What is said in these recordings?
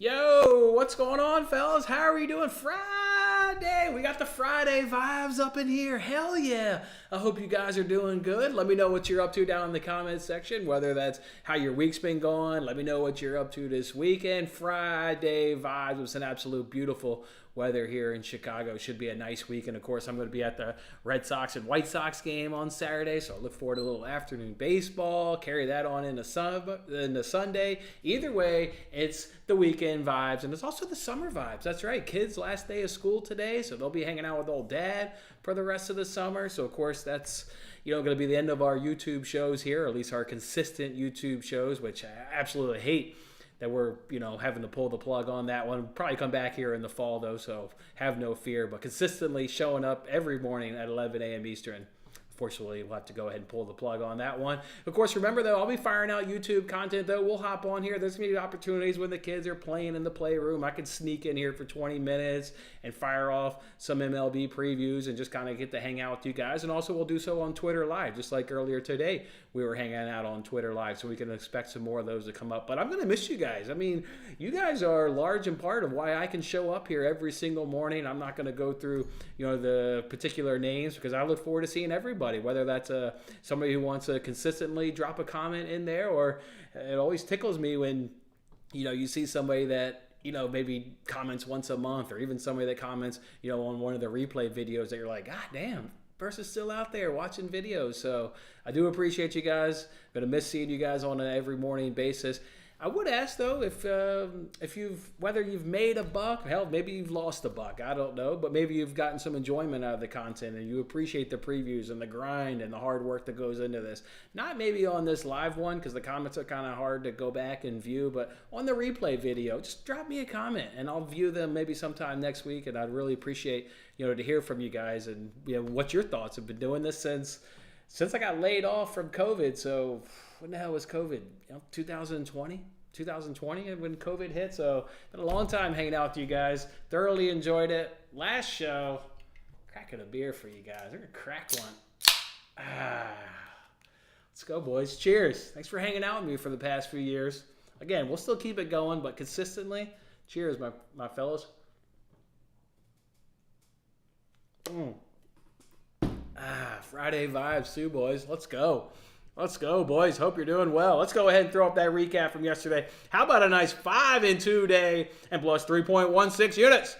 Yo, what's going on, fellas? How are we doing? Friday! We got the Friday vibes up in here. Hell yeah! I hope you guys are doing good. Let me know what you're up to down in the comments section, whether that's how your week's been going. Let me know what you're up to this weekend. Friday vibes with some absolute beautiful weather here in Chicago. Should be a nice week. And of course, I'm going to be at the Red Sox and White Sox game on Saturday. So I look forward to a little afternoon baseball. Carry that on into Sunday. Either way, it's the weekend vibes. And it's also the summer vibes. That's right. Kids' last day of school today. So they'll be hanging out with old dad for the rest of the summer. So of course, that's going to be the end of our YouTube shows here, or at least our consistent YouTube shows, which I absolutely hate that we're, having to pull the plug on that one. Probably come back here in the fall, though, so have no fear. But consistently showing up every morning at 11 a.m. Eastern. Fortunately, we'll have to go ahead and pull the plug on that one. Of course, remember, though, I'll be firing out YouTube content, though. We'll hop on here. There's going to be opportunities when the kids are playing in the playroom. I can sneak in here for 20 minutes and fire off some MLB previews and just kind of get to hang out with you guys. And also, we'll do so on Twitter Live, just like earlier today. We were hanging out on Twitter Live, so we can expect some more of those to come up. But I'm going to miss you guys. I mean, you guys are large and part of why I can show up here every single morning. I'm not going to go through, the particular names because I look forward to seeing everybody, whether that's somebody who wants to consistently drop a comment in there, or it always tickles me when, you see somebody that, maybe comments once a month, or even somebody that comments, on one of the replay videos that you're like, God damn, person's still out there watching videos. So I do appreciate you guys. Gonna miss seeing you guys on an every morning basis. I would ask, though, whether you've made a buck, hell, maybe you've lost a buck, I don't know, but maybe you've gotten some enjoyment out of the content and you appreciate the previews and the grind and the hard work that goes into this. Not maybe on this live one, because the comments are kind of hard to go back and view, but on the replay video, just drop me a comment and I'll view them maybe sometime next week. And I'd really appreciate, to hear from you guys and, what your thoughts. Have been doing this since I got laid off from COVID. So when the hell was COVID? 2020 when COVID hit. So been a long time hanging out with you guys. Thoroughly enjoyed it. Last show, cracking a beer for you guys. We're gonna crack one. Let's go, boys. Cheers. Thanks for hanging out with me for the past few years. Again, we'll still keep it going, but consistently. Cheers, my fellas. Friday vibes too, boys. Let's go. Let's go, boys. Hope you're doing well. Let's go ahead and throw up that recap from yesterday. How about a nice 5-2 day and plus 3.16 units?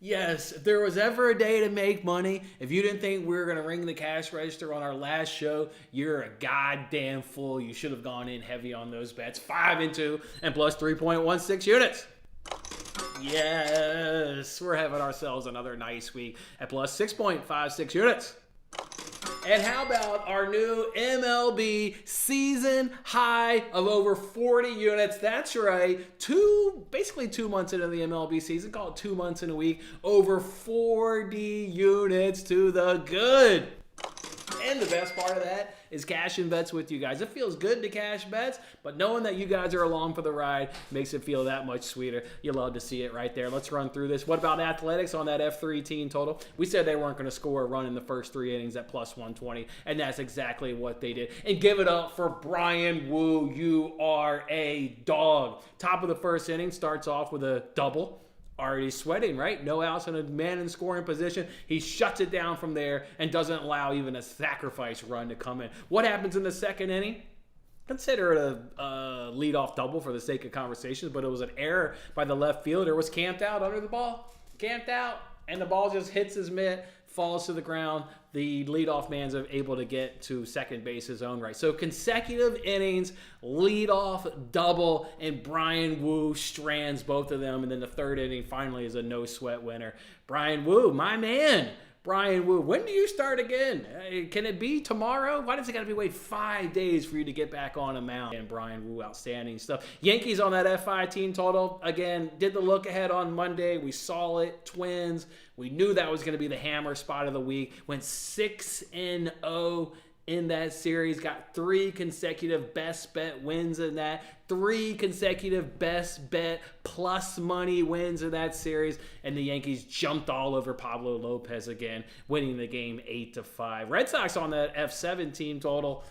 Yes. If there was ever a day to make money, if you didn't think we were going to ring the cash register on our last show, you're a goddamn fool. You should have gone in heavy on those bets. 5-2 and plus 3.16 units. Yes, we're having ourselves another nice week at plus 6.56 units. And how about our new MLB season high of over 40 units? That's right. Basically 2 months into the MLB season, call it 2 months in a week, over 40 units to the good. And the best part of that is cashing bets with you guys. It feels good to cash bets, but knowing that you guys are along for the ride makes it feel that much sweeter. You love to see it right there. Let's run through this. What about Athletics on that F3 team total? We said they weren't going to score a run in the first 3 innings at plus 120, and that's exactly what they did. And give it up for Brian Wu. You are a dog. Top of the first inning, starts off with a double. Already sweating, right? No outs and a man in scoring position. He shuts it down from there and doesn't allow even a sacrifice run to come in. What happens in the second inning? Consider it a leadoff double for the sake of conversations, but it was an error by the left fielder. Was camped out under the ball. Camped out, and the ball just hits his mitt, falls to the ground. The leadoff man's able to get to second base his own right. So consecutive innings, leadoff double, and Brian Wu strands both of them. And then the third inning finally is a no-sweat winner. Brian Wu, my man. Brian Wu, when do you start again? Can it be tomorrow? Why does it got to be wait 5 days for you to get back on a mound? And Brian Wu, outstanding stuff. Yankees on that F5 team total. Again, did the look ahead on Monday. We saw it. Twins. We knew that was going to be the hammer spot of the week. Went 6-0 in that series. Got 3 consecutive best bet wins in that. 3 consecutive best bet plus money wins in that series. And the Yankees jumped all over Pablo Lopez again, winning the game 8-5. Red Sox on that F7 team total.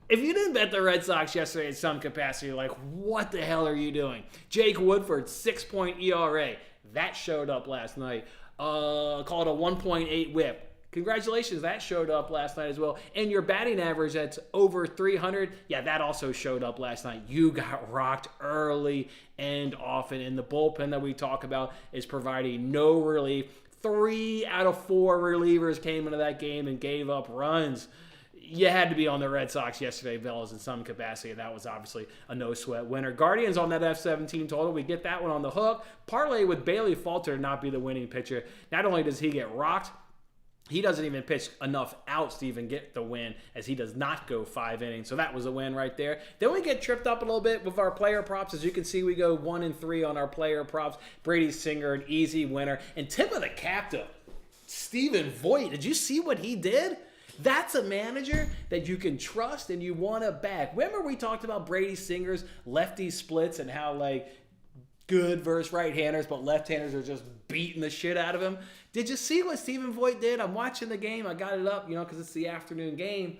If you didn't bet the Red Sox yesterday in some capacity, you're like, what the hell are you doing? Jake Woodford, 6-point ERA. That showed up last night. Called a 1.8 whip. Congratulations, that showed up last night as well. And your batting average that's over 300, yeah, that also showed up last night. You got rocked early and often. And the bullpen that we talk about is providing no relief. 3 out of 4 relievers came into that game and gave up runs. You had to be on the Red Sox yesterday, fellas, in some capacity. That was obviously a no-sweat winner. Guardians on that F17 total. We get that one on the hook. Parlay with Bailey Falter to not be the winning pitcher. Not only does he get rocked, he doesn't even pitch enough outs to even get the win, as he does not go 5 innings. So that was a win right there. Then we get tripped up a little bit with our player props. As you can see, we go 1-3 on our player props. Brady Singer, an easy winner. And tip of the cap to Stephen Voigt. Did you see what he did? That's a manager that you can trust and you want to back. Remember we talked about Brady Singer's lefty splits and how, like, good versus right-handers, but left-handers are just beating the shit out of him. Did you see what Stephen Voigt did? I'm watching the game. I got it up, because it's the afternoon game.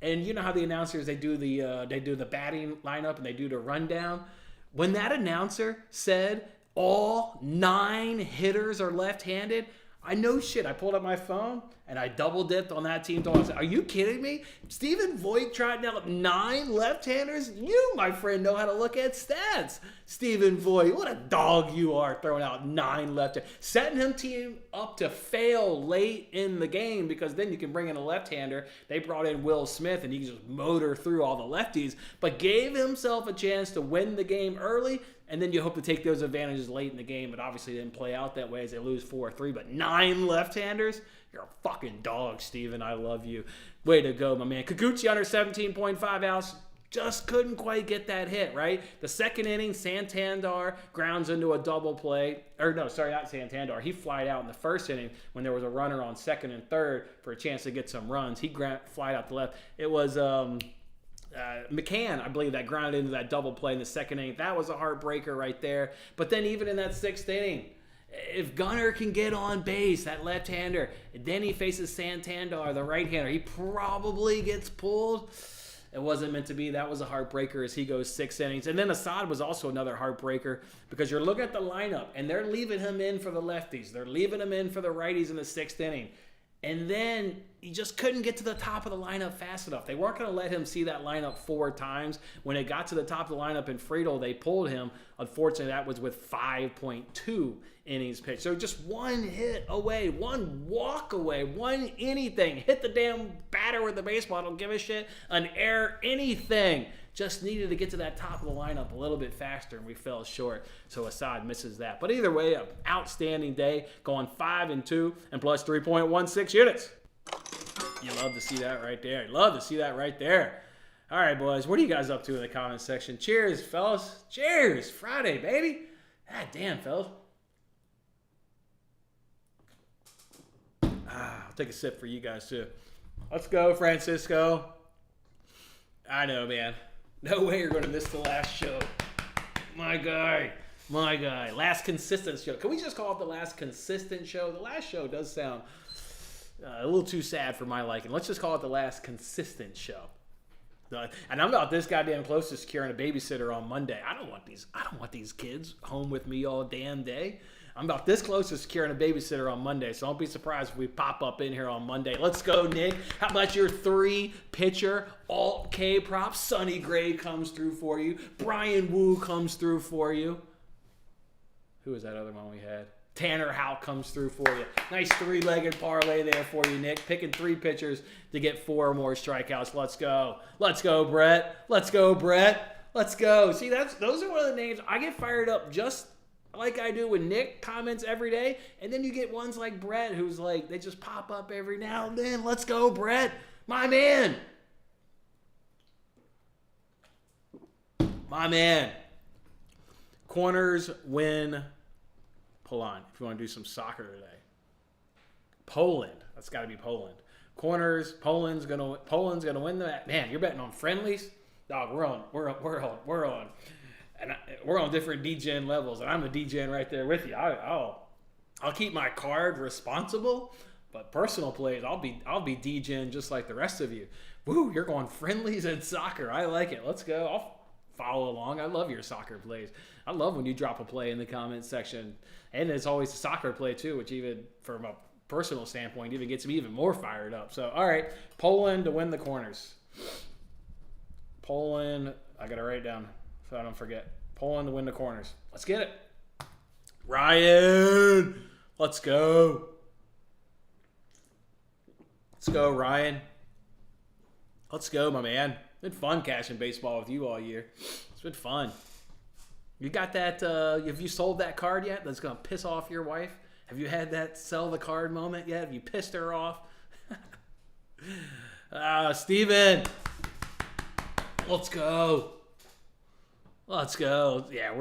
And you know how the announcers, they do the batting lineup and they do the rundown. When that announcer said all 9 hitters are left-handed, I know shit. I pulled up my phone and I double dipped on that team total. I said, are you kidding me? Stephen Voigt tried out 9 left-handers? You, my friend, know how to look at stats. Stephen Voigt, what a dog you are, throwing out 9 left-handers. Setting him team up to fail late in the game, because then you can bring in a left-hander. They brought in Will Smith and he can just motor through all the lefties, but gave himself a chance to win the game early. And then you hope to take those advantages late in the game, but obviously didn't play out that way as they lose 4-3. But 9 left-handers? You're a fucking dog, Steven. I love you. Way to go, my man. Kikuchi under 17.5 outs. Just couldn't quite get that hit, right? The second inning, Santander grounds into a double play. Or no, sorry, not Santander. He flied out in the first inning when there was a runner on second and third for a chance to get some runs. He flied out the left. It was... McCann, I believe, that grounded into that double play in the second inning. That was a heartbreaker right there. But then even in that 6th inning, if Gunnar can get on base, that left-hander, and then he faces Santander, the right-hander, he probably gets pulled. It wasn't meant to be. That was a heartbreaker as he goes 6 innings. And then Assad was also another heartbreaker, because you're looking at the lineup, and they're leaving him in for the lefties. They're leaving him in for the righties in the 6th inning. And then he just couldn't get to the top of the lineup fast enough. They weren't going to let him see that lineup 4 times. When it got to the top of the lineup in Friedel, they pulled him. Unfortunately, that was with 5.2 innings pitched. So just one hit away, one walk away, one anything. Hit the damn batter with the baseball. I don't give a shit. An error, anything. Just needed to get to that top of the lineup a little bit faster, and we fell short. So Assad misses that. But either way, an outstanding day, going 5-2 and plus 3.16 units. You love to see that right there. Love to see that right there. All right, boys, what are you guys up to in the comment section? Cheers, fellas. Cheers. Friday, baby. God damn, fellas. I'll take a sip for you guys, too. Let's go, Francisco. I know, man. No way you're going to miss the last show. My guy. Last consistent show. Can we just call it the last consistent show? The last show does sound a little too sad for my liking. Let's just call it the last consistent show. And I'm about this goddamn close to securing a babysitter on Monday. I don't want these kids home with me all damn day. I'm about this close to securing a babysitter on Monday, so don't be surprised if we pop up in here on Monday. Let's go, Nick. How about your 3-pitcher Alt-K prop? Sonny Gray comes through for you. Brian Wu comes through for you. Who was that other one we had? Tanner Houck comes through for you. Nice 3-legged parlay there for you, Nick. Picking 3 pitchers to get 4 more strikeouts. Let's go. Let's go, Brett. Let's go, Brett. Let's go. See, those are one of the names I get fired up just like I do when Nick comments every day, and then you get ones like Brett, who's like, they just pop up every now and then. Let's go, Brett. My man. My man. Corners win. Hold on, if you want to do some soccer today. Poland. That's got to be Poland. Corners. Poland's gonna win that. Man, you're betting on friendlies? Dog, we're on. And we're on different DGen levels, and I'm a DGen right there with you. I'll keep my card responsible, but personal plays, I'll be DGen just like the rest of you. Woo, you're going friendlies and soccer. I like it. Let's go. I'll follow along. I love your soccer plays. I love when you drop a play in the comments section. And it's always a soccer play too, which even from a personal standpoint even gets me even more fired up. So, all right, Poland to win the corners. Poland, I got to write it down so I don't forget. Poland to win the corners. Let's get it. Ryan, let's go. Let's go, Ryan. Let's go, my man. It's been fun cashing baseball with you all year. It's been fun. You got that, have you sold that card yet that's going to piss off your wife? Have you had that sell the card moment yet? Have you pissed her off? Steven. Let's go. Let's go. Yeah,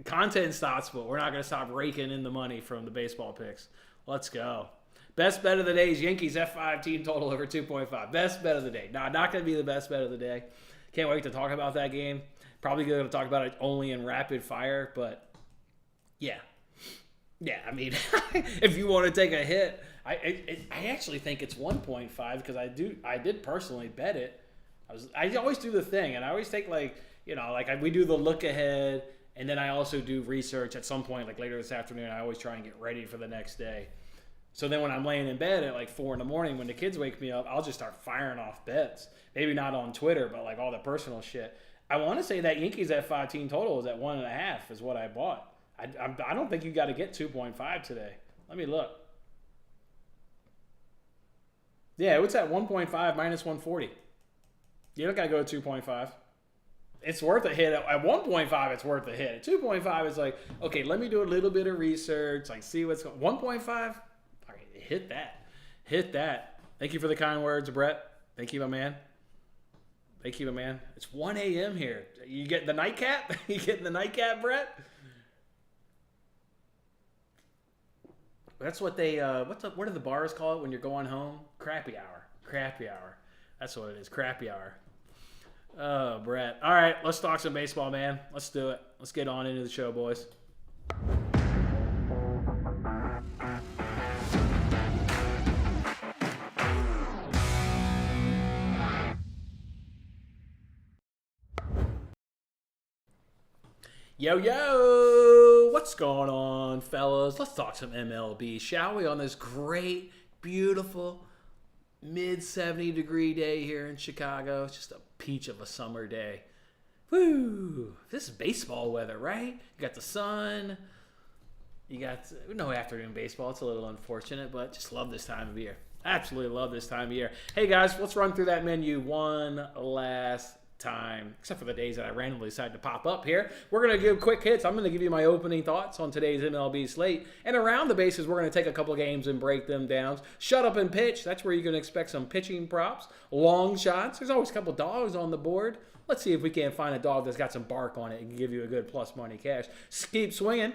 content stops, but we're not going to stop raking in the money from the baseball picks. Let's go. Best bet of the day is Yankees F5 team total over 2.5. Best bet of the day. Nah, not going to be the best bet of the day. Can't wait to talk about that game. Probably going to talk about it only in rapid fire, but yeah. Yeah, I mean, if you want to take a hit, I actually think it's 1.5 because I did personally bet it. I always do the thing, and I always take we do the look ahead, and then I also do research at some point, like later this afternoon. I always try and get ready for the next day. So then when I'm laying in bed at like 4 a.m, when the kids wake me up, I'll just start firing off bets. Maybe not on Twitter, but like all the personal shit. I want to say that Yankees F5 team total is at 1.5 is what I bought. I don't think you got to get 2.5 today. Let me look. Yeah, it's at 1.5 minus 140. You don't got to go to 2.5. It's worth a hit. At 1.5, it's worth a hit. At 2.5, it's like, okay, let me do a little bit of research, like see what's going on. 1.5, all right, hit that. Hit that. Thank you for the kind words, Brett. Thank you, my man. Thank you, my man. It's 1 a.m. here. You getting the nightcap? You getting the nightcap, Brett? That's what they, what do the bars call it when you're going home? Crappy hour. Crappy hour. That's what it is. Crappy hour. Oh, Brett. All right, let's talk some baseball, man. Let's do it. Let's get on into the show, boys. Yo, yo, what's going on, fellas? Let's talk some MLB, shall we, on this great, beautiful, mid-70-degree day here in Chicago. It's just a peach of a summer day. Woo! This is baseball weather, right? You got the sun. You got no afternoon baseball. It's a little unfortunate, but just love this time of year. Absolutely love this time of year. Hey, guys, let's run through that menu one last time, except for the days that I randomly decide to pop up here. We're going to give quick hits. I'm going to give you my opening thoughts on today's MLB slate. And around the bases, we're going to take a couple games and break them down. Shut up and pitch. That's where you're going to expect some pitching props. Long shots. There's always a couple dogs on the board. Let's see if we can't find a dog that's got some bark on it and can give you a good plus money cash. Keep swinging.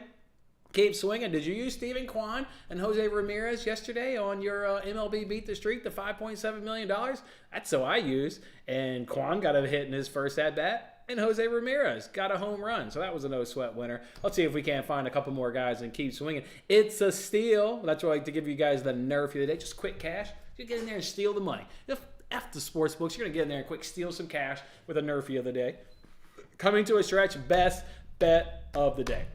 Keep swinging. Did you use Steven Kwan and Jose Ramirez yesterday on your MLB Beat the Streak, the $5.7 million? That's who I used. And Kwan got a hit in his first at-bat, and Jose Ramirez got a home run. So that was a no-sweat winner. Let's see if we can't find a couple more guys and keep swinging. It's a steal. That's why I like to give you guys the nerf of the day. Just quick cash. You get in there and steal the money. F the sports books. You're going to get in there and quick steal some cash with a nerfy of the day. Coming to a stretch, best bet of the day.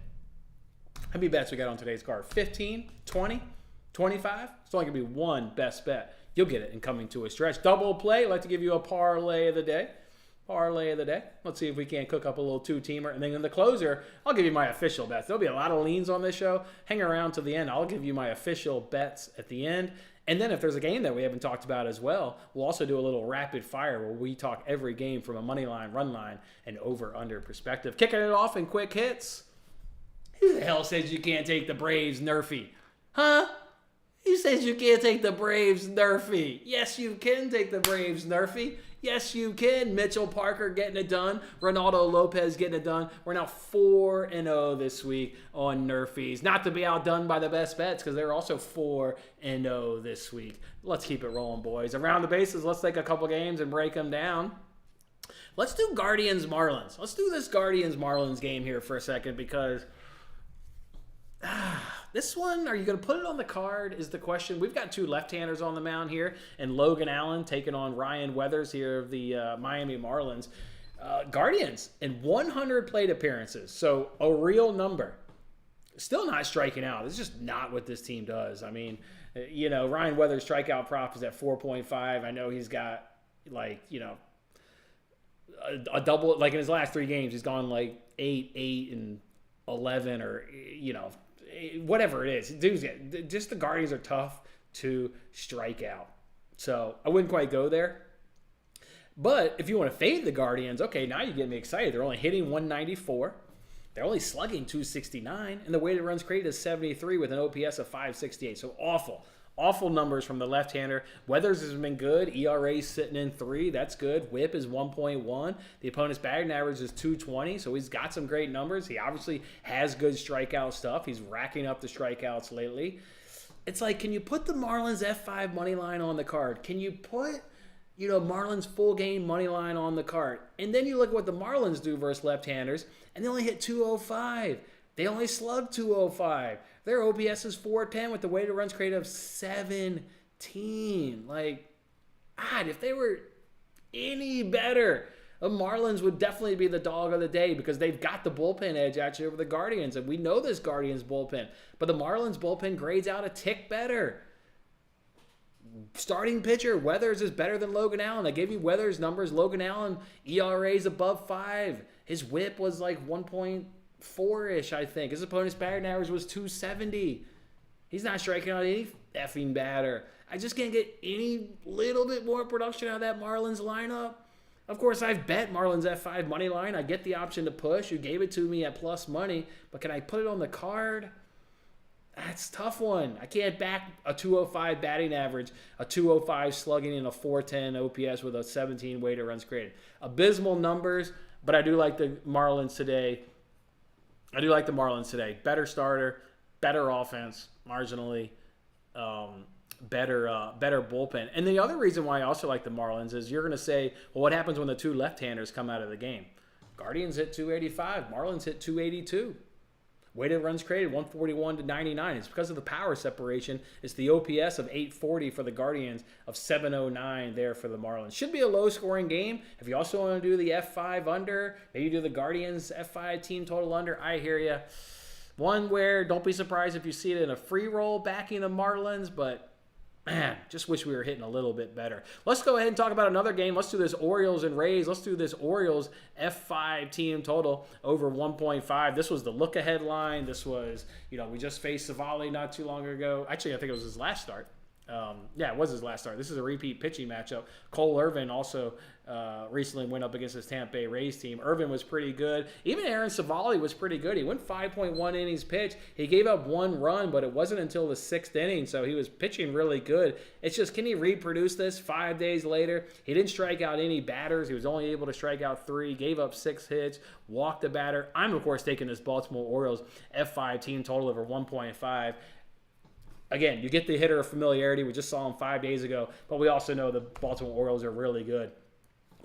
How many bets we got on today's card? 15, 20, 25? It's only going to be one best bet. You'll get it in coming to a stretch. Double play. I'd like to give you a parlay of the day. Parlay of the day. Let's see if we can't cook up a little two-teamer. And then in the closer, I'll give you my official bets. There'll be a lot of leans on this show. Hang around to the end. I'll give you my official bets at the end. And then if there's a game that we haven't talked about as well, we'll also do a little rapid fire where we talk every game from a money line, run line, and over-under perspective. Kicking it off in quick hits. Who the hell says you can't take the Braves nerfy? Huh? Who says you can't take the Braves nerfy? Yes, you can take the Braves nerfy. Yes, you can. Mitchell Parker getting it done. Ronaldo Lopez getting it done. We're now 4-0 this week on nerfies. Not to be outdone by the best bets because they're also 4-0 this week. Let's keep it rolling, boys. Around the bases, let's take a couple games and break them down. Let's do Guardians-Marlins. Let's do this Guardians-Marlins game here for a second because This one, are you going to put it on the card is the question. We've got two left-handers on the mound here, and Logan Allen taking on Ryan Weathers here of the Miami Marlins. Guardians in 100 plate appearances, so a real number. Still not striking out. It's just not what this team does. I mean, Ryan Weathers' strikeout prop is at 4.5. I know he's got, a double. Like in his last 3 games, he's gone like 8, 8, and 11, or, whatever it is. Dude's just the Guardians are tough to strike out. So I wouldn't quite go there. But if you want to fade the Guardians, okay, now you get me excited. They're only hitting 194. They're only slugging 269. And the weighted runs created is 73 with an OPS of 568. So awful numbers from the left-hander. Weathers has been good. ERA sitting in 3. That's good. WHIP is 1.1. The opponent's batting average is 220. So he's got some great numbers. He obviously has good strikeout stuff. He's racking up the strikeouts lately. It's like, can you put the Marlins F5 money line on the card? Can you put Marlins full game money line on the card? And then you look at what the Marlins do versus left-handers, and they only hit 205. They only slug 205. Their OPS is 410 with the weighted runs created of 17. Like, God, if they were any better, the Marlins would definitely be the dog of the day because they've got the bullpen edge actually over the Guardians, and we know this Guardians bullpen. But the Marlins bullpen grades out a tick better. Starting pitcher, Weathers is better than Logan Allen. I gave you Weathers' numbers. Logan Allen, ERA is above 5. His WHIP was like 1.4-ish, I think. His opponent's batting average was 270. He's not striking out any effing batter. I just can't get any little bit more production out of that Marlins lineup. Of course, I've bet Marlins F5 money line. I get the option to push. You gave it to me at plus money, but can I put it on the card? That's a tough one. I can't back a 205 batting average, a 205 slugging, and a 410 OPS with a 17 weighted runs created. Abysmal numbers, but I do like the Marlins today. Better starter, better offense, marginally, better bullpen. And the other reason why I also like the Marlins is you're going to say, well, what happens when the two left-handers come out of the game? Guardians hit 285. Marlins hit 282. Weighted runs created 141 to 99. It's because of the power separation. It's the OPS of 840 for the Guardians, of 709 there for the Marlins. Should be a low-scoring game. If you also want to do the F5 under, maybe do the Guardians F5 team total under, I hear you. One where don't be surprised if you see it in a free roll backing the Marlins, but man, just wish we were hitting a little bit better. Let's go ahead and talk about another game. Let's do this Orioles and Rays. Let's do this Orioles F5 team total over 1.5. This was the look-ahead line. This was, we just faced Savali not too long ago. Actually, I think it was his last start. It was his last start. This is a repeat pitching matchup. Cole Irvin also recently went up against his Tampa Bay Rays team. Irvin was pretty good. Even Aaron Savali was pretty good. He went 5.1 innings pitched. He gave up 1 run, but it wasn't until the 6th inning, so he was pitching really good. It's just, can he reproduce this 5 days later? He didn't strike out any batters. He was only able to strike out 3, gave up 6 hits, walked a batter. I'm, of course, taking this Baltimore Orioles F5 team total over 1.5. Again, you get the hitter of familiarity. We just saw him 5 days ago, but we also know the Baltimore Orioles are really good.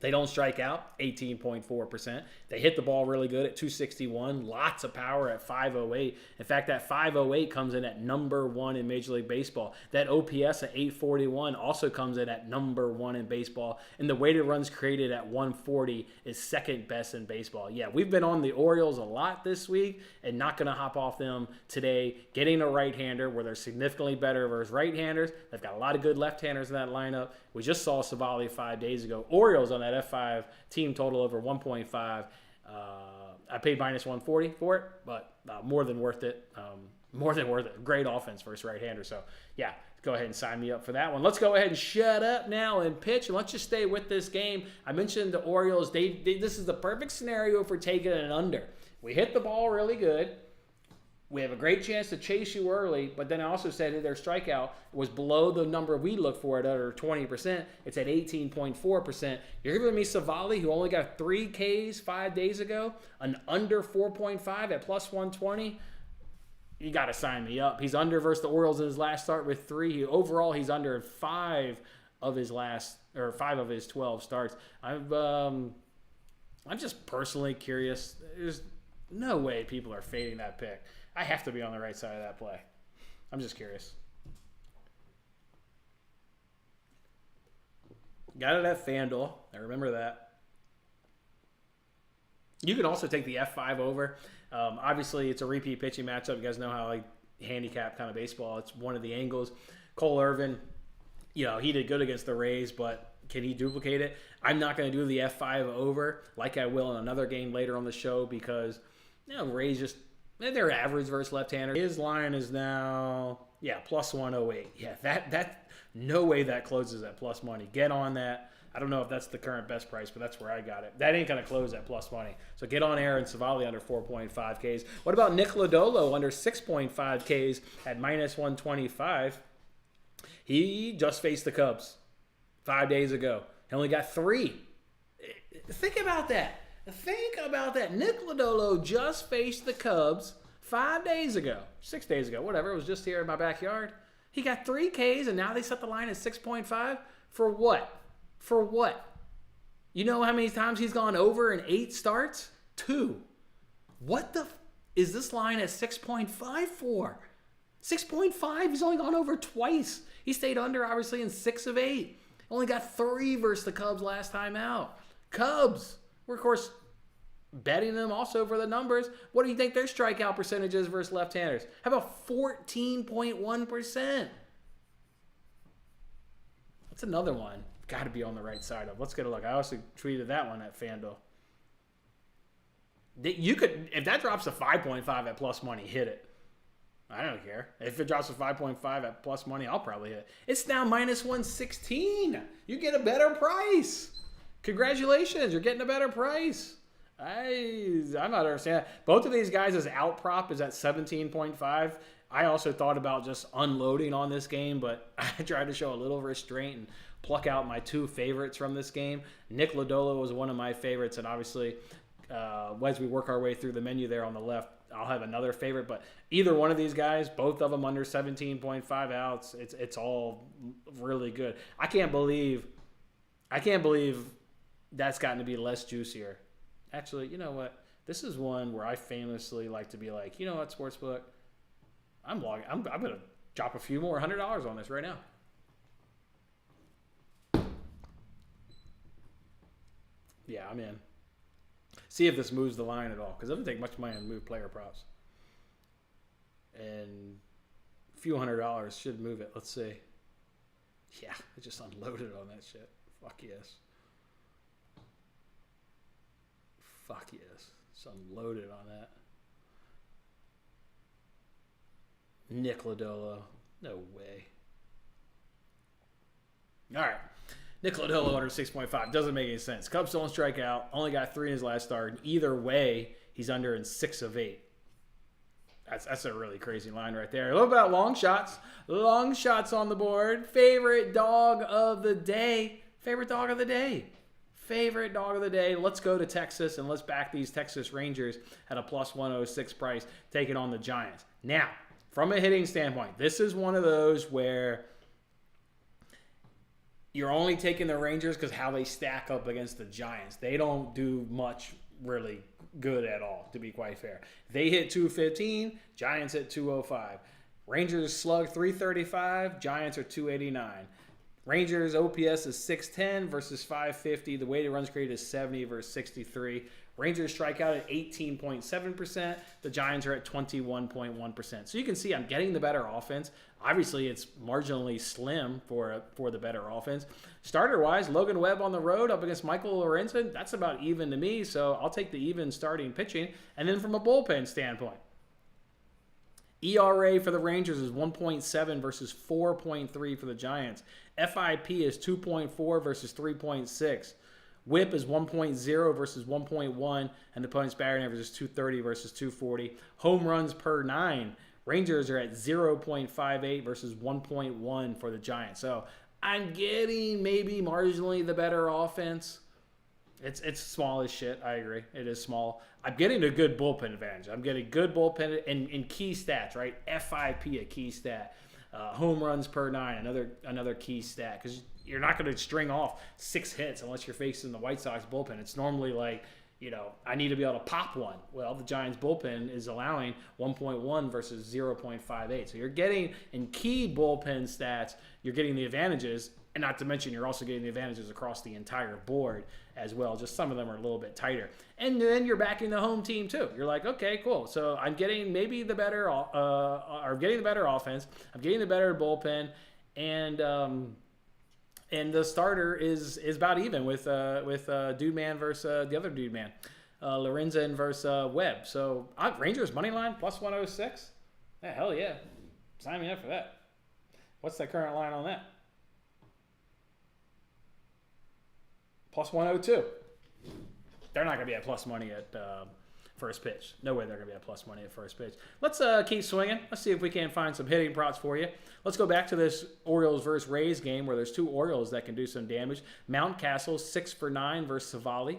They don't strike out, 18.4%. They hit the ball really good at 261. Lots of power at 508. In fact, that 508 comes in at number 1 in Major League Baseball. That OPS at 841 also comes in at number 1 in baseball. And the weighted runs created at 140 is second best in baseball. Yeah, we've been on the Orioles a lot this week and not going to hop off them today. Getting a right-hander where they're significantly better versus right-handers. They've got a lot of good left-handers in that lineup. We just saw Savali 5 days ago. Orioles on that F5 team total over 1.5. I paid minus 140 for it, but more than worth it. More than worth it. Great offense versus right-hander. So, yeah, go ahead and sign me up for that one. Let's go ahead and shut up now and pitch. And let's just stay with this game. I mentioned the Orioles. This is the perfect scenario for taking an under. We hit the ball really good. We have a great chance to chase you early, but then I also said that their strikeout was below the number we look for at under 20%. It's at 18.4%. You're giving me Savali, who only got 3 Ks 5 days ago, an under 4.5 at plus 120. You got to sign me up. He's under versus the Orioles in his last start with 3. Overall, he's under 5 of his 12 starts. I'm just personally curious. There's no way people are fading that pick. I have to be on the right side of that play. I'm just curious. Got it at FanDuel. I remember that. You can also take the F5 over. Obviously, it's a repeat pitching matchup. You guys know how I handicap kind of baseball. It's one of the angles. Cole Irvin, he did good against the Rays, but can he duplicate it? I'm not going to do the F5 over like I will in another game later on the show because, Rays just, they're average versus left-hander. His line is now, plus 108. Yeah, that no way that closes at plus money. Get on that. I don't know if that's the current best price, but that's where I got it. That ain't going to close at plus money. So get on Aaron Savali under 4.5 Ks. What about Nick Lodolo under 6.5 Ks at minus 125? He just faced the Cubs 5 days ago. He only got 3. Think about that. Nick Lodolo just faced the Cubs 5 days ago, 6 days ago, whatever. It was just here in my backyard. He got 3 Ks, and now they set the line at 6.5. For what? For what? You know how many times he's gone over in 8 starts? 2. What is this line at 6.5 for? 6.5, he's only gone over twice. He stayed under, obviously, in 6 of 8. Only got 3 versus the Cubs last time out. Cubs, we're, of course, betting them also for the numbers. What do you think their strikeout percentage is versus left-handers? How about 14.1%? That's another one. Got to be on the right side of. Let's get a look. I also tweeted that one at FanDuel. You could, if that drops to 5.5 at plus money, hit it. I don't care. If it drops to 5.5 at plus money, I'll probably hit it. It's now minus 116. You get a better price. Congratulations, you're getting a better price. I'm not understanding. Both of these guys' out prop is at 17.5. I also thought about just unloading on this game, but I tried to show a little restraint and pluck out my 2 favorites from this game. Nick Lodolo was one of my favorites, and obviously, as we work our way through the menu there on the left, I'll have another favorite. But either one of these guys, both of them under 17.5 outs, it's all really good. I can't believe that's gotten to be less juicier. Actually, you know what? This is one where I famously like to be like, you know what, Sportsbook? I'm going to drop a few more $100 on this right now. Yeah, I'm in. See if this moves the line at all, because it doesn't take much money to move player props. And a few $100 should move it. Let's see. Yeah, I just unloaded on that shit. Fuck yes. Fuck yes. Just unloaded on that. Nick Lodolo. No way. All right. Nick Lodolo under 6.5. Doesn't make any sense. Cubs don't strike out. Only got 3 in his last start. Either way, he's under in 6 of 8. That's a really crazy line right there. A little bit about long shots. Long shots on the board. Favorite dog of the day. Favorite dog of the day. Favorite dog of the day. Let's go to Texas and let's back these Texas Rangers at a plus 106 price, taking on the Giants. Now, from a hitting standpoint, this is one of those where you're only taking the Rangers because how they stack up against the Giants. They don't do much really good at all, to be quite fair. They hit 215, Giants hit 205. Rangers slug 335, Giants are 289. Rangers OPS is 610 versus 550. The weighted runs created is 70 versus 63. Rangers strike out at 18.7%. The Giants are at 21.1%. So you can see I'm getting the better offense. Obviously, it's marginally slim for the better offense. Starter-wise, Logan Webb on the road up against Michael Lorenzen. That's about even to me, so I'll take the even starting pitching. And then from a bullpen standpoint, ERA for the Rangers is 1.7 versus 4.3 for the Giants. FIP is 2.4 versus 3.6. WHIP is 1.0 versus 1.1, and the opponent's batting average is 230 versus 240. Home runs per 9. Rangers are at 0.58 versus 1.1 for the Giants. So I'm getting maybe marginally the better offense. It's small as shit. I agree. It is small. I'm getting a good bullpen advantage. I'm getting good bullpen in key stats, right? FIP, a key stat. Home runs per 9, another key stat. Because you're not going to string off 6 hits unless you're facing the White Sox bullpen. It's normally like I need to be able to pop one. Well, the Giants bullpen is allowing 1.1 versus 0.58. So you're getting, in key bullpen stats, you're getting the advantages, and not to mention you're also getting the advantages across the entire board as well. Just some of them are a little bit tighter. And then you're backing the home team too. You're like, okay, cool. So I'm getting maybe the better, getting the better offense. I'm getting the better bullpen, and the starter is about even with Dude Man versus the other Dude Man, Lorenzen versus Webb. So Rangers money line plus 106. Yeah, hell yeah, sign me up for that. What's the current line on that? Plus 102. They're not going to be at plus money at first pitch. No way they're going to be at plus money at first pitch. Let's keep swinging. Let's see if we can find some hitting props for you. Let's go back to this Orioles versus Rays game where there's two Orioles that can do some damage. Mountcastle 6 for 9 versus Savali.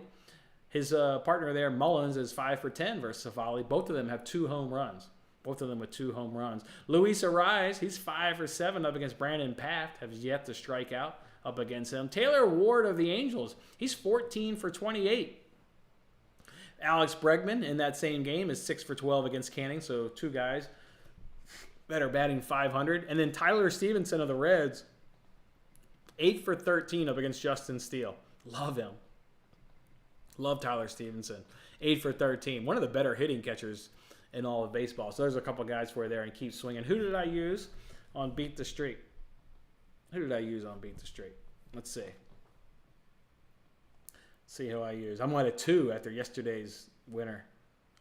His partner there, Mullins, is 5 for 10 versus Savali. Both of them have 2 home runs. Both of them with 2 home runs. Luis Ariz, he's 5 for 7 up against Brandon Paft. Has yet to strike out up against him. Taylor Ward of the Angels, he's 14 for 28. Alex Bregman in that same game is 6 for 12 against Canning. So 2 guys that are batting 500. And then Tyler Stevenson of the Reds, 8 for 13 up against Justin Steele. Love him. Love Tyler Stevenson. 8 for 13. One of the better hitting catchers in all of baseball. So there's a couple guys for you there and keep swinging. Who did I use on Beat the Streak? Who did I use on Beat the Streak? Let's see. See who I use. I'm at a 2 after yesterday's winner.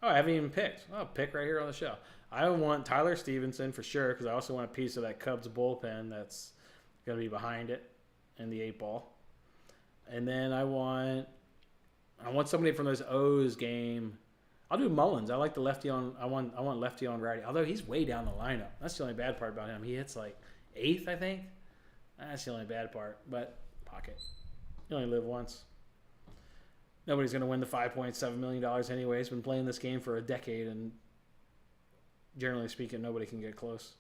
Oh, I haven't even picked. I'll pick right here on the show. I want Tyler Stevenson for sure because I also want a piece of that Cubs bullpen that's going to be behind it in the 8 ball. And then I want somebody from this O's game. I'll do Mullins. I like the lefty on. I want lefty on righty. Although he's way down the lineup. That's the only bad part about him. He hits like 8th, I think. That's the only bad part. But pocket. You only live once. Nobody's going to win the $5.7 million anyways. Been playing this game for a decade, and generally speaking, nobody can get close.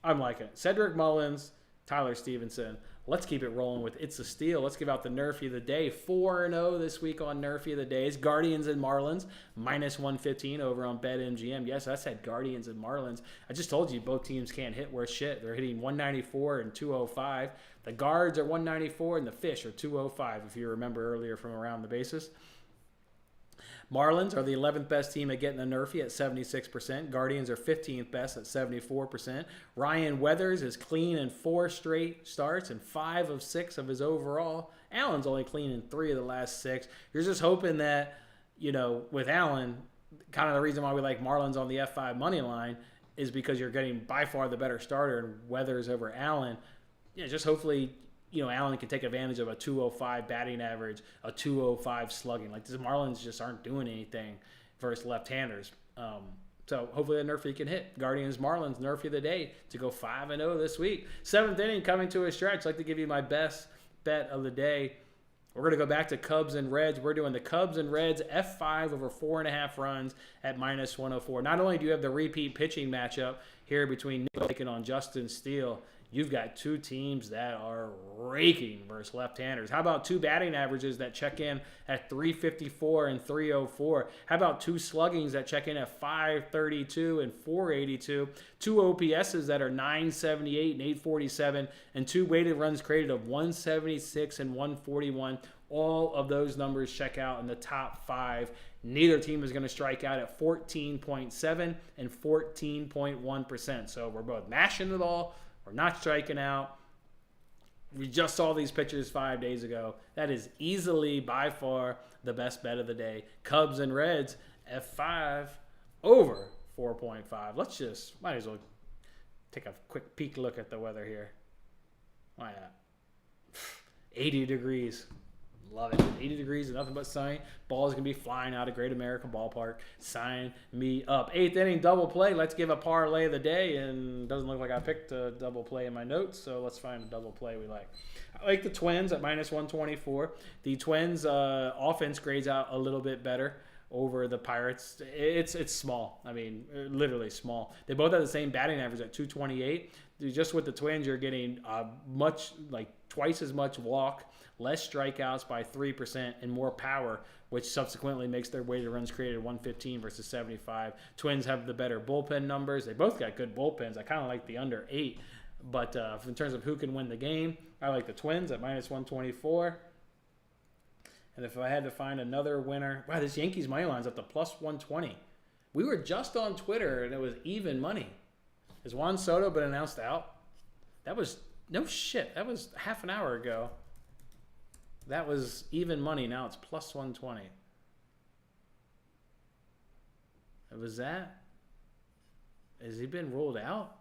I'm liking it. Cedric Mullins, Tyler Stevenson. Let's keep it rolling with It's a Steal. Let's give out the Nerfy of the Day. 4-0 this week on Nerfy of the Days. Guardians and Marlins, minus 115 over on BetMGM. Yes, I said Guardians and Marlins. I just told you both teams can't hit worth shit. They're hitting 194 and 205. The Guards are 194 and the Fish are 205, if you remember earlier from Around the Bases. Marlins are the 11th best team at getting a Nerfy at 76%. Guardians are 15th best at 74%. Ryan Weathers is clean in 4 straight starts and 5 of 6 of his overall. Allen's only clean in 3 of the last 6. You're just hoping that, with Allen, kind of the reason why we like Marlins on the F5 money line is because you're getting by far the better starter and Weathers over Allen. Yeah, just hopefully Allen can take advantage of a 205 batting average, a 205 slugging. Like, the Marlins just aren't doing anything versus left-handers. So hopefully the Nerfy can hit. Guardians, Marlins, Nerfy of the Day to go 5-0 this week. 7th inning coming to a stretch. I'd like to give you my best bet of the day. We're going to go back to Cubs and Reds. We're doing the Cubs and Reds F5 over 4.5 runs at minus 104. Not only do you have the repeat pitching matchup here between Nick taking on Justin Steele, you've got 2 teams that are raking versus left-handers. How about 2 batting averages that check in at 354 and 304? How about 2 sluggings that check in at 532 and 482? 2 OPSs that are 978 and 847, and 2 weighted runs created of 176 and 141. All of those numbers check out in the top 5. Neither team is going to strike out at 14.7 and 14.1%. So we're both mashing the ball. We're not striking out. We just saw these pictures 5 days ago. That is easily, by far, the best bet of the day. Cubs and Reds, F5 over 4.5. Might as well take a quick peek look at the weather here. Why not? 80 degrees. Love it. 80 degrees and nothing but sunny. Ball's going to be flying out of Great American Ballpark. Sign me up. 8th inning double play. Let's give a parlay of the day. And doesn't look like I picked a double play in my notes, so let's find a double play we like. I like the Twins at minus 124. The Twins offense grades out a little bit better over the Pirates. It's small. I mean, literally small. They both have the same batting average at 228. Just with the Twins, you're getting twice as much walk, less strikeouts by 3%, and more power, which subsequently makes their weighted runs created 115 versus 75. Twins have the better bullpen numbers. They both got good bullpens. I kind of like the under 8. But in terms of who can win the game, I like the Twins at minus 124. And if I had to find another winner, wow, this Yankees money line's up to plus 120. We were just on Twitter and it was even money. Has Juan Soto been announced out? That was, no shit, that was half an hour ago. That was even money. Now it's plus 120. Was that? Has he been ruled out?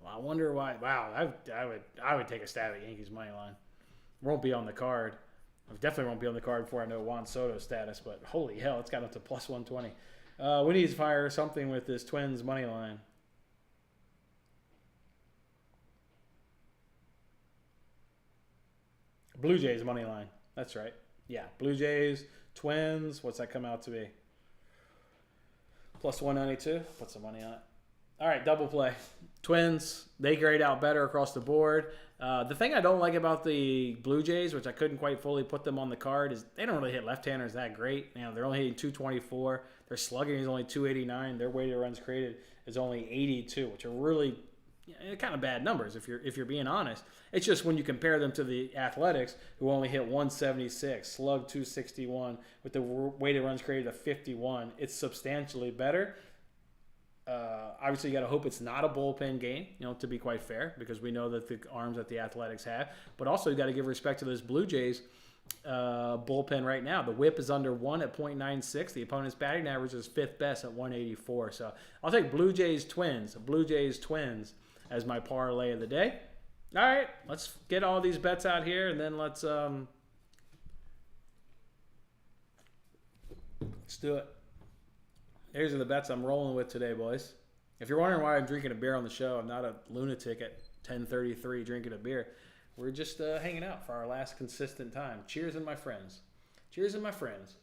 Well, I wonder why. Wow, I would take a stab at Yankees money line. Won't be on the card. I definitely won't be on the card before I know Juan Soto's status. But holy hell, it's got up to plus 120. We need to fire something with this Twins money line. Blue Jays money line. That's right. Yeah, Blue Jays, Twins. What's that come out to be? Plus 192. Put some money on it. All right, double play. Twins, they grade out better across the board. The thing I don't like about the Blue Jays, which I couldn't quite fully put them on the card, is they don't really hit left-handers that great. You know, they're only hitting 224. Their slugging is only 289. Their weighted runs created is only 82, which are really kind of bad numbers if you're being honest. It's just when you compare them to the Athletics, who only hit 176, slugged 261, with the weighted runs created of 51. It's substantially better. Obviously, you got to hope it's not a bullpen game, to be quite fair, because we know that the arms that the Athletics have. But also, you got to give respect to those Blue Jays bullpen right now. The whip is under 1 at .96. The opponent's batting average is 5th best at 184. So I'll take Blue Jays Twins as my parlay of the day. All right, let's get all these bets out here, and then let's do it. Here's the bets I'm rolling with today, boys. If you're wondering why I'm drinking a beer on the show, I'm not a lunatic at 10:33 drinking a beer. We're just hanging out for our last consistent time. Cheers, and my friends. Cheers, and my friends.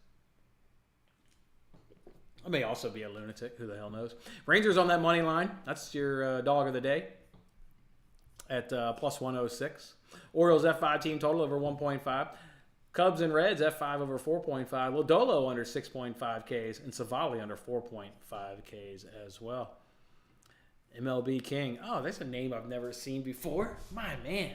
I may also be a lunatic. Who the hell knows? Rangers on that money line. That's your dog of the day at plus 106. Orioles F5 team total over 1.5. Cubs and Reds, F5 over 4.5. Lodolo under 6.5 Ks, and Savali under 4.5 Ks as well. MLB King. Oh, that's a name I've never seen before. My man.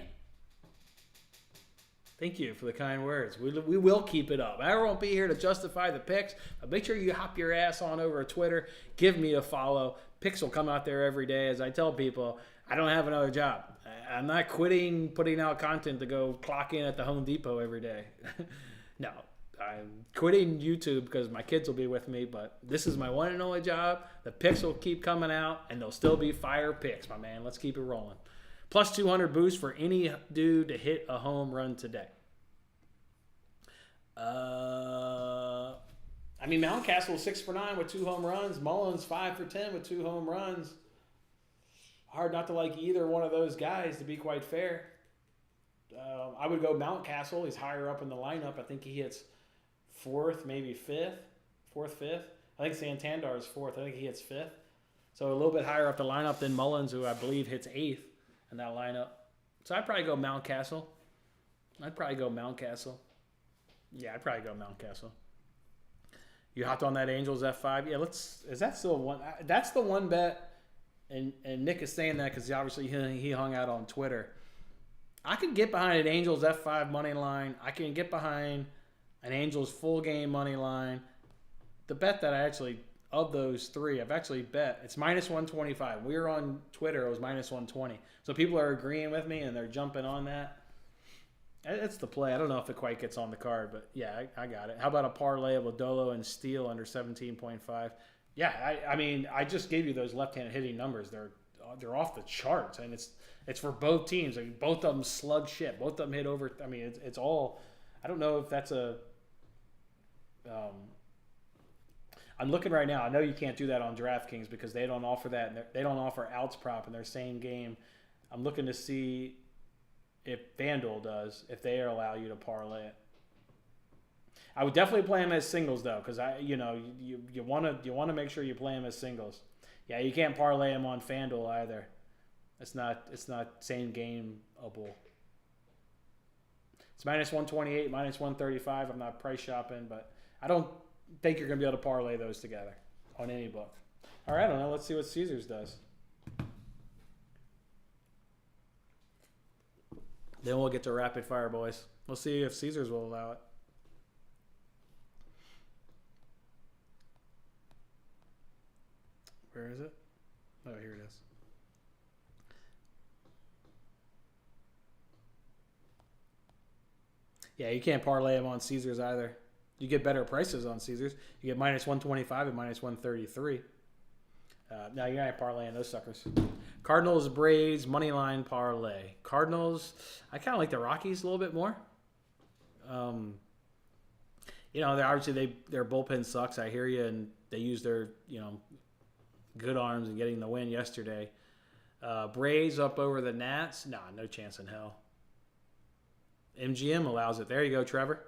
Thank you for the kind words. We will keep it up. I won't be here to justify the picks, but make sure you hop your ass on over to Twitter. Give me a follow. Picks will come out there every day. As I tell people, I don't have another job. I'm not quitting putting out content to go clock in at the Home Depot every day. No, I'm quitting YouTube because my kids will be with me, but this is my one and only job. The picks will keep coming out, and they'll still be fire picks, my man. Let's keep it rolling. Plus 200 boost for any dude to hit a home run today. Mountcastle 6 for 9 with 2 home runs. Mullins 5 for 10 with 2 home runs. Hard not to like either one of those guys, to be quite fair. I would go Mountcastle. He's higher up in the lineup. I think he hits 4th, maybe 5th. 4th, 5th. I think Santander is 4th. I think he hits 5th. So a little bit higher up the lineup than Mullins, who I believe hits 8th in that lineup. So I'd probably go Mountcastle. Yeah, I'd probably go Mountcastle. You hopped on that Angels F5. Yeah, is that still one? That's the one bet. And Nick is saying that because obviously he hung out on Twitter. I can get behind an Angels F5 money line. I can get behind an Angels full game money line. The bet that of those 3, I've actually bet, it's minus 125. We were on Twitter, it was minus 120. So people are agreeing with me and they're jumping on that. It's the play. I don't know if it quite gets on the card, but yeah, I got it. How about a parlay of Lodolo and Steele under 17.5? Yeah, I just gave you those left-handed hitting numbers. They're off the charts, and it's for both teams. Both of them slug shit. Both of them hit over. It's all. I don't know if that's a. I'm looking right now. I know you can't do that on DraftKings because they don't offer that. And they don't offer outs prop in their same game. I'm looking to see if FanDuel does, if they allow you to parlay it. I would definitely play him as singles though, because you want to make sure you play him as singles. Yeah, you can't parlay him on FanDuel either. It's not same gameable. It's minus 128, minus 135. I'm not price shopping, but I don't think you're gonna be able to parlay those together on any book. All right, I don't know. Let's see what Caesars does. Then we'll get to rapid fire, boys. We'll see if Caesars will allow it. Where is it? Oh, here it is. Yeah, you can't parlay them on Caesars either. You get better prices on Caesars. You get minus 125 and minus 133. Now you're not parlaying those suckers. Cardinals, Braves, money line parlay. Cardinals, I kind of like the Rockies a little bit more. They're obviously their bullpen sucks. I hear you, and they use their good arms and getting the win yesterday. Braves up over the Nats. Nah, no chance in hell. MGM allows it. There you go, Trevor.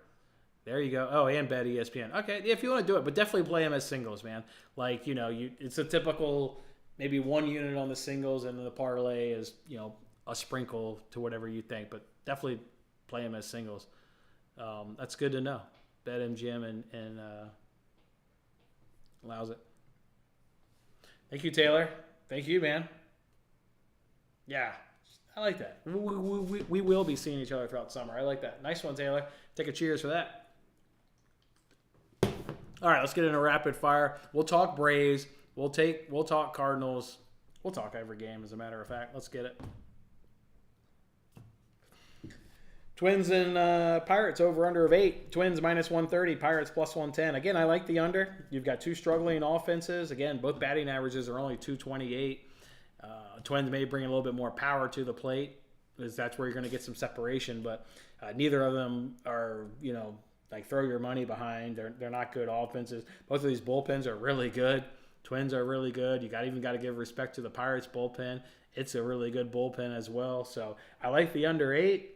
There you go. Oh, and bet ESPN. Okay, if you want to do it, but definitely play them as singles, man. Like, it's a typical maybe one unit on the singles, and the parlay is, a sprinkle to whatever you think. But definitely play them as singles. That's good to know. Bet MGM and allows it. Thank you, Taylor. Thank you, man. Yeah, I like that. We will be seeing each other throughout summer. I like that. Nice one, Taylor. Take a cheers for that. All right, let's get into rapid fire. We'll talk Braves. We'll talk Cardinals. We'll talk every game, as a matter of fact. Let's get it. Twins and Pirates over under of 8. Twins minus 130. Pirates plus 110. Again, I like the under. You've got two struggling offenses. Again, both batting averages are only 228. Twins may bring a little bit more power to the plate, because that's where you're going to get some separation. But neither of them are, like throw your money behind. They're not good offenses. Both of these bullpens are really good. Twins are really good. You even got to give respect to the Pirates bullpen. It's a really good bullpen as well. So I like the under 8.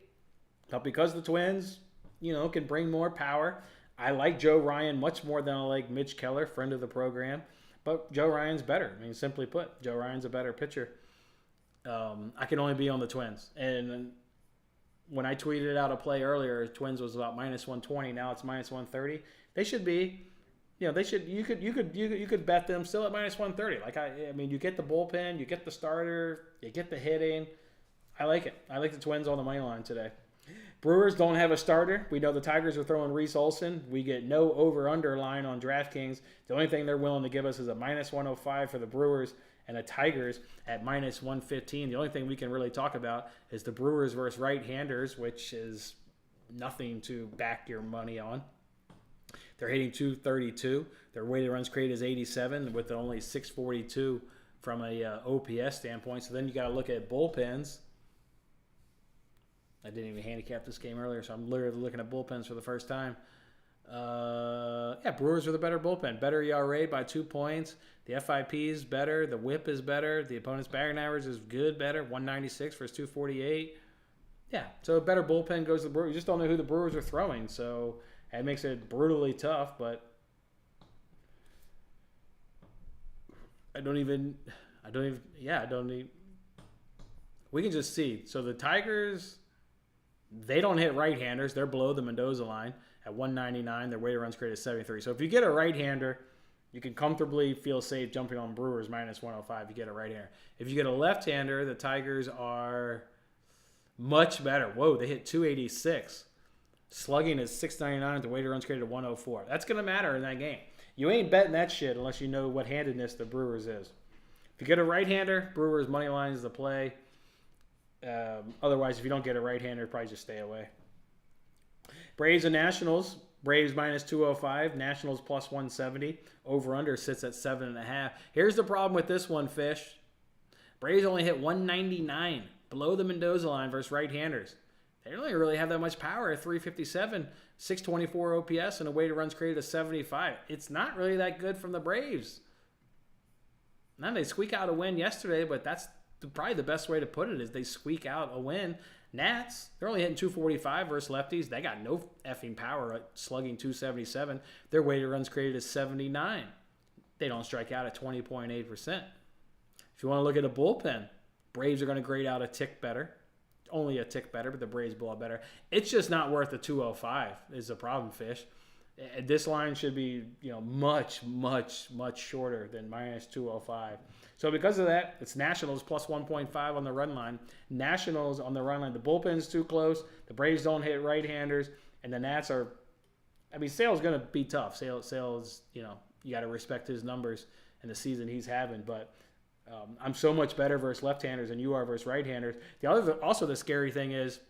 But because the Twins, can bring more power, I like Joe Ryan much more than I like Mitch Keller, friend of the program. But Joe Ryan's better. I mean, simply put, Joe Ryan's a better pitcher. I can only be on the Twins. And when I tweeted out a play earlier, Twins was about minus 120. Now it's minus 130. They should be, they should. You could bet them still at minus 130. Like I mean, you get the bullpen, you get the starter, you get the hitting. I like it. I like the Twins on the money line today. Brewers don't have a starter. We know the Tigers are throwing Reese Olson. We get no over-under line on DraftKings. The only thing they're willing to give us is a minus 105 for the Brewers and the Tigers at minus 115. The only thing we can really talk about is the Brewers versus right-handers, which is nothing to back your money on. They're hitting 232. Their weighted runs created is 87 with only 642 from a OPS standpoint. So then you got to look at bullpens. I didn't even handicap this game earlier, so I'm literally looking at bullpens for the first time. Brewers are the better bullpen. Better ERA by 2 points. The FIP is better. The whip is better. The opponent's batting average is good, better. 196 versus 248. Yeah, so a better bullpen goes to the Brewers. You just don't know who the Brewers are throwing, so it makes it brutally tough, but we can just see. So the Tigers, they don't hit right-handers. They're below the Mendoza line at 199. Their weighted runs created 73. So if you get a right-hander, you can comfortably feel safe jumping on Brewers minus 105. You get a right-hander. If you get a left-hander, the Tigers are much better. Whoa, they hit 286. Slugging is 699. The weighted runs created 104. That's going to matter in that game. You ain't betting that shit unless you know what handedness the Brewers is. If you get a right-hander, Brewers money line is the play. Otherwise, if you don't get a right-hander, probably just stay away. Braves and Nationals. Braves minus 205. Nationals plus 170. Over-under sits at 7.5. Here's the problem with this one, Fish. Braves only hit 199 below the Mendoza line versus right-handers. They don't really have that much power at 357, 624 OPS, and a weighted runs created of 75. It's not really that good from the Braves. Now, they squeak out a win yesterday, but that's probably the best way to put it is they squeak out a win. Nats, they're only hitting 245 versus lefties. They got no effing power at slugging 277. Their weighted runs created is 79. They don't strike out at 20.8%. If you want to look at a bullpen, Braves are going to grade out a tick better. Only a tick better, but the Braves blow up better. It's just not worth the 205 is the problem, Fish. This line should be, much, much, much shorter than minus 205. So because of that, it's Nationals plus 1.5 on the run line. Nationals on the run line. The bullpen's too close. The Braves don't hit right-handers. And the Nats are, Sale's going to be tough. Sale's, you got to respect his numbers and the season he's having. But I'm so much better versus left-handers than you are versus right-handers. Also the scary thing is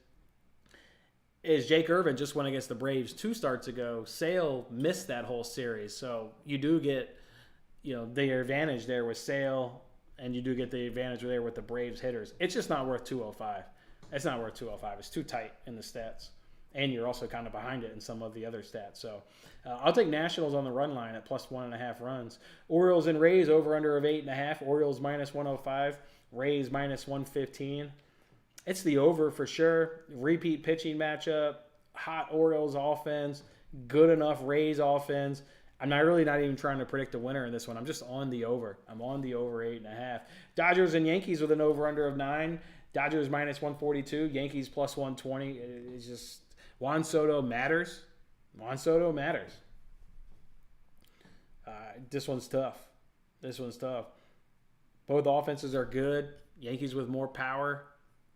Jake Irvin just went against the Braves 2 starts ago. Sale missed that whole series. So you do get, the advantage there with Sale, and you do get the advantage there with the Braves hitters. It's just not worth 205. It's not worth 205. It's too tight in the stats. And you're also kind of behind it in some of the other stats. So I'll take Nationals on the run line at plus 1.5 runs. Orioles and Rays over under of 8.5. Orioles minus 105. Rays minus 115. It's the over for sure. Repeat pitching matchup. Hot Orioles offense. Good enough Rays offense. I'm not even trying to predict the winner in this one. I'm just on the over. I'm on the over 8.5. Dodgers and Yankees with an over-under of 9. Dodgers minus 142. Yankees plus 120. It's just Juan Soto matters. Juan Soto matters. This one's tough. Both offenses are good. Yankees with more power.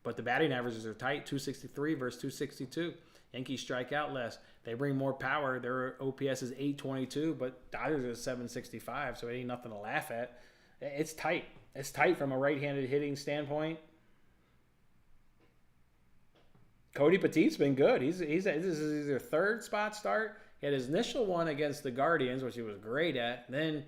But the batting averages are tight, 263 versus 262. Yankees strike out less. They bring more power. Their OPS is 822, but Dodgers is 765, so it ain't nothing to laugh at. It's tight. It's tight from a right-handed hitting standpoint. Cody Petit's been good. This is his third spot start. He had his initial one against the Guardians, which he was great at. Then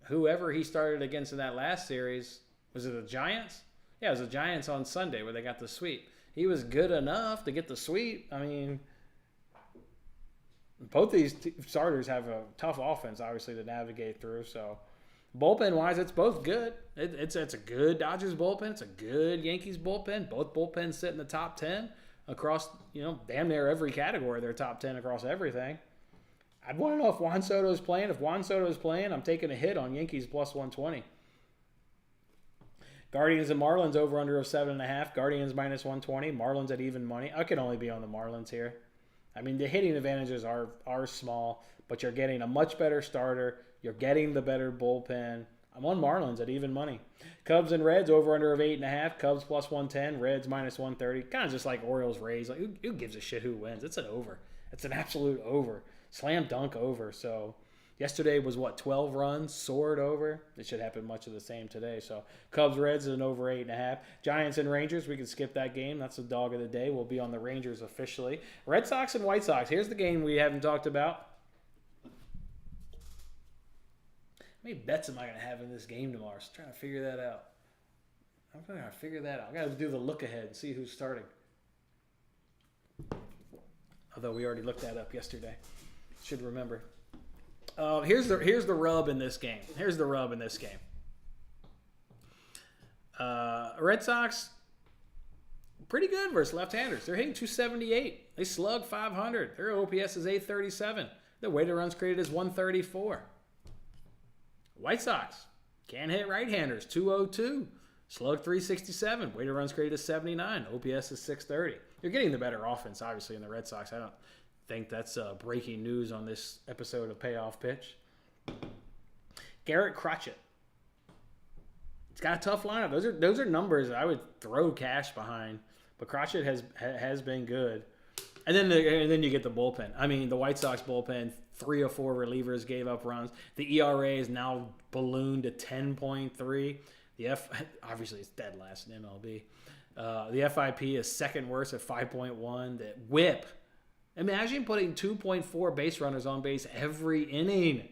whoever he started against in that last series, was it the Giants? Yeah, it was the Giants on Sunday where they got the sweep. He was good enough to get the sweep. Both these starters have a tough offense, obviously, to navigate through. So, bullpen-wise, it's both good. It's a good Dodgers bullpen. It's a good Yankees bullpen. Both bullpens sit in the top 10 across, damn near every category. They're top 10 across everything. I'd want to know if Juan Soto is playing. If Juan Soto is playing, I'm taking a hit on Yankees plus 120. Guardians and Marlins over under of 7.5. Guardians minus 120. Marlins at even money. I could only be on the Marlins here. The hitting advantages are small, but you're getting a much better starter. You're getting the better bullpen. I'm on Marlins at even money. Cubs and Reds over under of 8.5. Cubs plus 110. Reds minus 130. Kind of just like Orioles Rays. Like who gives a shit who wins? It's an over. It's an absolute over. Slam dunk over. So yesterday was 12 runs, soared over. It should happen much of the same today. So Cubs Reds is an over 8.5. Giants and Rangers, we can skip that game. That's the dog of the day. We'll be on the Rangers officially. Red Sox and White Sox. Here's the game we haven't talked about. How many bets am I going to have in this game tomorrow? I'm trying to figure that out. I'm trying to figure that out. I got to do the look ahead and see who's starting. Although we already looked that up yesterday. Should remember. Here's the rub in this game. Red Sox, pretty good versus left-handers. They're hitting 278. They slug 500. Their OPS is 837. The weighted runs created is 134. White Sox can't hit right-handers. 202. Slug 367. Weighted runs created is 79. OPS is 630. You're getting the better offense, obviously, in the Red Sox. I don't think that's breaking news on this episode of Payoff Pitch. Garrett Crotchet. It's got a tough lineup. Those are numbers I would throw cash behind, but Crotchet has been good. And then you get the bullpen. The White Sox bullpen, 3 or 4 relievers gave up runs. The ERA is now ballooned to 10.3. Obviously it's dead last in MLB. The FIP is second worst at 5.1. The WHIP. Imagine putting 2.4 base runners on base every inning.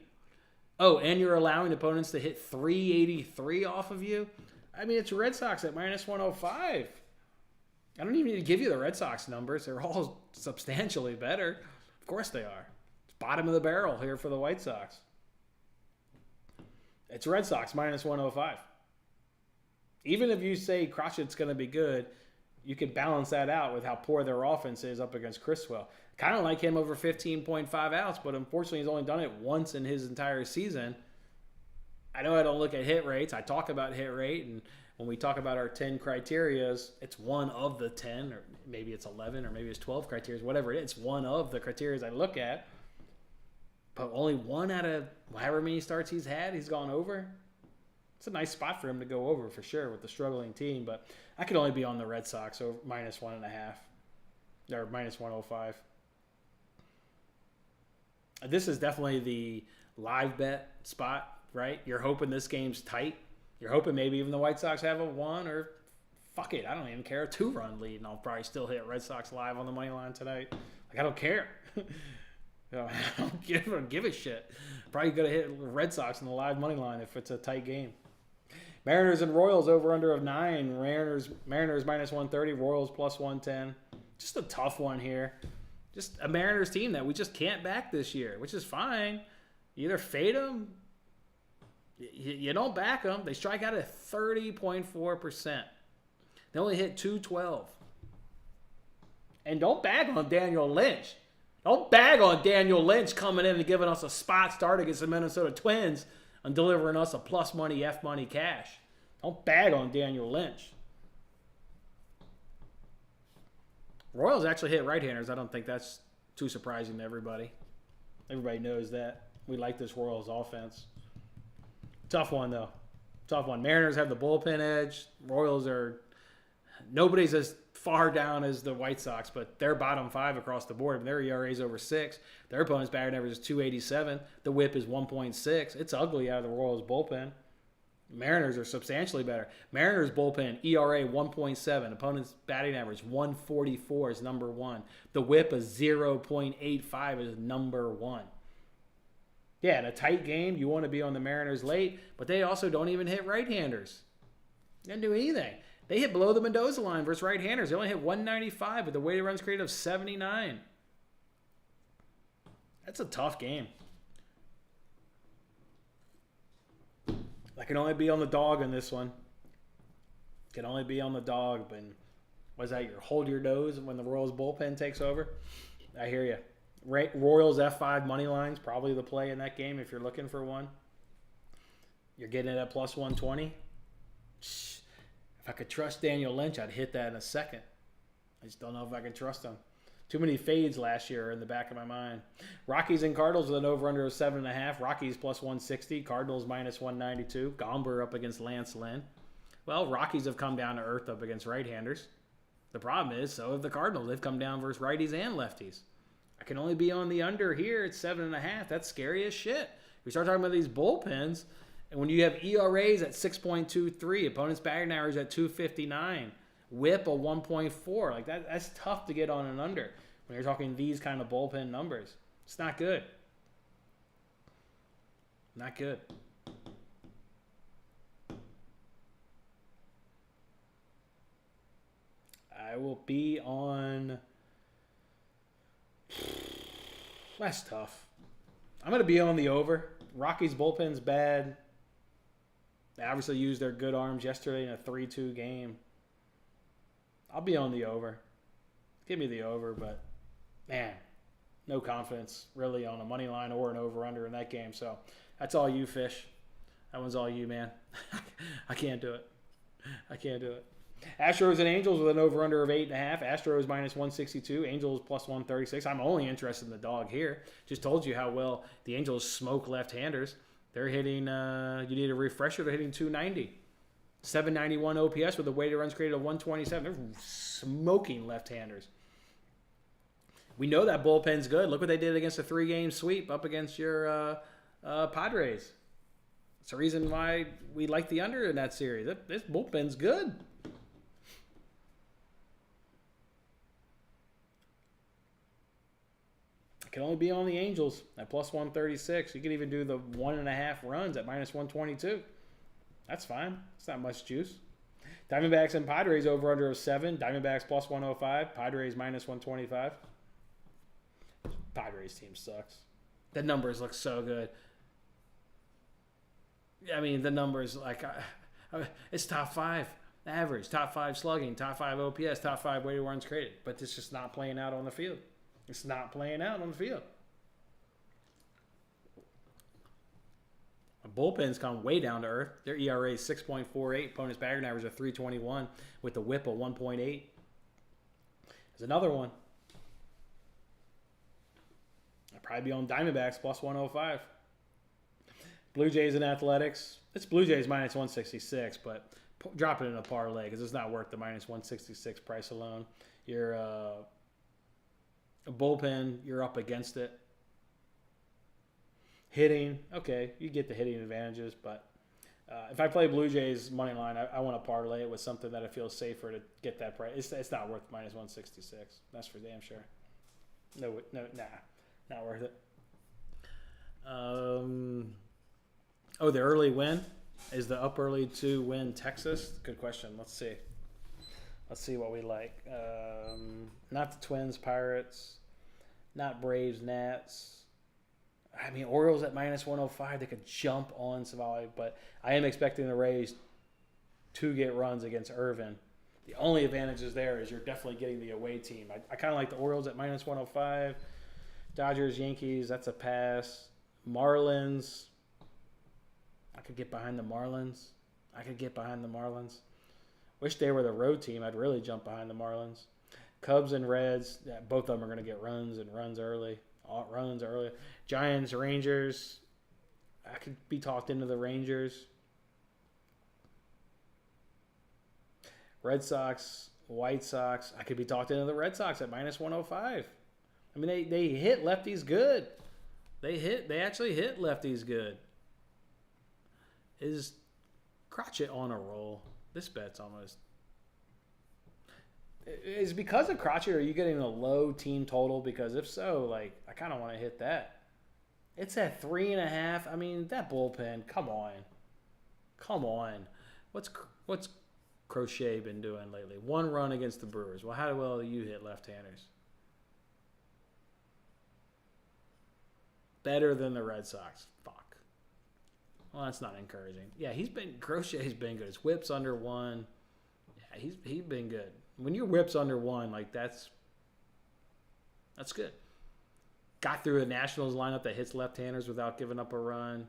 Oh, and you're allowing opponents to hit 383 off of you? It's Red Sox at minus 105. I don't even need to give you the Red Sox numbers. They're all substantially better. Of course they are. It's bottom of the barrel here for the White Sox. It's Red Sox minus 105. Even if you say Crotchet's going to be good, you could balance that out with how poor their offense is up against Criswell. Kind of like him over 15.5 outs, but unfortunately he's only done it once in his entire season. I know I don't look at hit rates. I talk about hit rate, and when we talk about our 10 criterias, it's one of the 10, or maybe it's 11, or maybe it's 12 criterias, whatever it is. It's one of the criterias I look at. But only one out of however many starts he's had, he's gone over. It's a nice spot for him to go over for sure with the struggling team, but I could only be on the Red Sox over -1.5 or -105. This is definitely the live bet spot, right? You're hoping this game's tight. You're hoping maybe even the White Sox have a 1 or fuck it, I don't even care, a 2-run lead, and I'll probably still hit Red Sox live on the money line tonight. Like, I don't care. I don't give a shit. Probably gonna hit Red Sox in the live money line if it's a tight game. Mariners and Royals over under of 9. Mariners -130. Royals +110. Just a tough one here. Just a Mariners team that we just can't back this year, which is fine. You either fade them, you don't back them. They strike out at 30.4%. They only hit .212. And don't bag on Daniel Lynch. Don't bag on Daniel Lynch coming in and giving us a spot start against the Minnesota Twins and delivering us a plus money, F money cash. Don't bag on Daniel Lynch. Royals actually hit right-handers. I don't think that's too surprising to everybody. Everybody knows that. We like this Royals offense. Tough one, though. Tough one. Mariners have the bullpen edge. Royals are... Nobody's as far down as the White Sox, but they're bottom 5 across the board. Their ERA is over 6. Their opponent's batting average is .287. The whip is 1.6. It's ugly out of the Royals bullpen. Mariners are substantially better. Mariners bullpen, ERA 1.7. Opponent's batting average 144 is number 1. The whip is 0.85 is number 1. Yeah, in a tight game, you want to be on the Mariners late, but they also don't even hit right-handers. They didn't do anything. They hit below the Mendoza line versus right-handers. They only hit 195 with the weighted runs created of 79. That's a tough game. I can only be on the dog in this one. Can only be on the dog. But was that your hold your nose when the Royals bullpen takes over? I hear you. Royals F5 money lines, probably the play in that game if you're looking for one. You're getting it at plus 120. If I could trust Daniel Lynch, I'd hit that in a second. I just don't know if I can trust him. Too many fades last year are in the back of my mind. Rockies and Cardinals with an over-under of 7.5. Rockies plus 160. Cardinals minus 192. Gomber up against Lance Lynn. Well, Rockies have come down to earth up against right-handers. The problem is, so have the Cardinals. They've come down versus righties and lefties. I can only be on the under here at 7.5. That's scary as shit. We start talking about these bullpens, and when you have ERAs at 6.23, opponents' batting average at 259, whip a 1.4, like that's tough to get on an under when you're talking these kind of bullpen numbers. It's not good. Not good. I will be on... That's tough. I'm going to be on the over. Rockies bullpen's bad. They obviously used their good arms yesterday in a 3-2 game. I'll be on the over. Give me the over, but man, no confidence really on a money line or an over-under in that game. So that's all you, Fish. That one's all you, man. I can't do it. I can't do it. Astros and Angels with an over-under of 8.5. Astros minus 162. Angels plus 136. I'm only interested in the dog here. Just told you how well the Angels smoke left-handers. They're hitting, you need a refresher, they're hitting 290. 791 OPS with a weighted runs created of 127. They're smoking left-handers. We know that bullpen's good. Look what they did against a 3-game sweep up against your Padres. It's the reason why we like the under in that series. This bullpen's good. I can only be on the Angels at plus 136. You can even do the 1.5 runs at minus 122. That's fine. It's not much juice. Diamondbacks and Padres over under of 7. Diamondbacks plus 105. Padres minus 125. Padres team sucks. The numbers look so good. I mean, the numbers, like, it's top 5. average, top 5 slugging, top 5 OPS, top 5 weighted runs created. But it's just not playing out on the field. It's not playing out on the field. The bullpen's come way down to earth. Their ERA is 6.48. Opponent's batting average of 321 with the whip of 1.8. There's another one. I'd probably be on Diamondbacks plus 105. Blue Jays and Athletics. It's Blue Jays minus 166, but drop it in a parlay because it's not worth the minus 166 price alone. You're a bullpen, you're up against it. Hitting, okay, you get the hitting advantages, but if I play Blue Jays money line, I want to parlay it with something that I feel safer to get that price. It's not worth minus 166. That's for damn sure. No, not worth it. The early win is the up early to win Texas. Good question. Let's see what we like. Not the Twins, Pirates, not Braves, Nats. I mean, Orioles at minus 105, they could jump on Savali, but I am expecting the Rays to get runs against Irvin. The only advantage is there is you're definitely getting the away team. I kind of like the Orioles at minus 105. Dodgers, Yankees, that's a pass. Marlins, I could get behind the Marlins. Wish they were the road team. I'd really jump behind the Marlins. Cubs and Reds, both of them are going to get runs early. Giants, Rangers, I could be talked into the Rangers. Red Sox, White Sox, I could be talked into the Red Sox at minus 105. I mean, they hit lefties good. They actually hit lefties good. Is Crotchet on a roll? This bet's almost... Is because of Crotchet, are you getting a low team total? Because if so, I kind of want to hit that. It's at 3.5. I mean, that bullpen. Come on. What's Crochet been doing lately? 1 run against the Brewers. Well, how well do you hit left-handers? Better than the Red Sox. Fuck. Well, that's not encouraging. Yeah, Crochet's been good. His whip's under 1. Yeah, he's been good. When your whip's under 1, that's good. Got through a Nationals lineup that hits left-handers without giving up a run.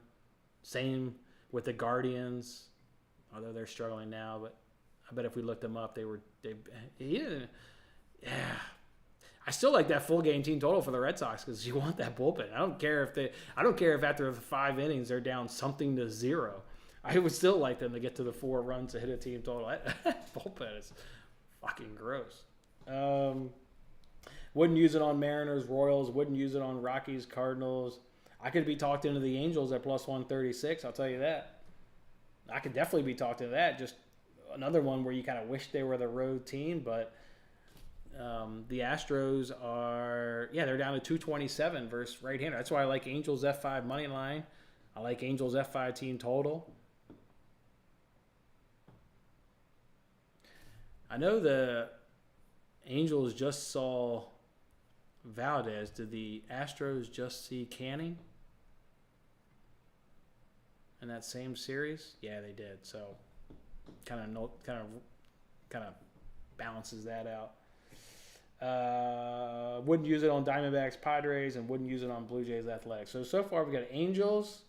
Same with the Guardians, although they're struggling now. But I bet if we looked them up, yeah. I still like that full game team total for the Red Sox because you want that bullpen. I don't care if after the 5 innings they're down something to 0. I would still like them to get to the 4 runs to hit a team total. That bullpen is fucking gross. Wouldn't use it on Mariners, Royals. Wouldn't use it on Rockies, Cardinals. I could be talked into the Angels at plus 136. I'll tell you that. I could definitely be talked into that. Just another one where you kind of wish they were the road team, but the Astros they're down to 227 versus right-hander. That's why I like Angels F5 money line. I like Angels F5 team total. I know the Angels just saw Valdez. Did the Astros just see Canning in that same series? Yeah, they did. So kind of balances that out. Wouldn't use it on Diamondbacks, Padres, and wouldn't use it on Blue Jays, Athletics. So far we got Angels,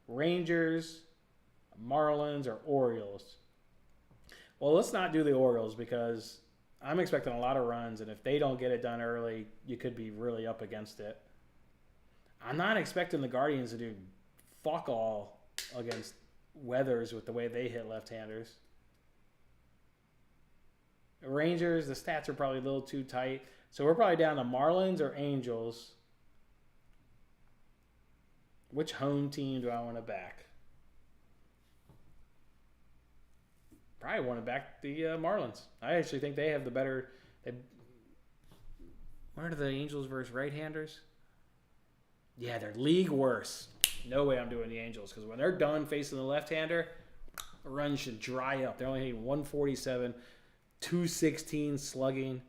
Rangers, Marlins, or Orioles. Well, let's not do the Orioles because I'm expecting a lot of runs, and if they don't get it done early, you could be really up against it. I'm not expecting the Guardians to do fuck all against Weathers with the way they hit left-handers. Rangers, the stats are probably a little too tight. So we're probably down to Marlins or Angels. Which home team do I want to back? Probably want to back the Marlins. I actually think they have the better... Where are the Angels versus right-handers? Yeah, they're league worse. No way I'm doing the Angels because when they're done facing the left-hander, the runs should dry up. They're only hitting 147, 216 slugging,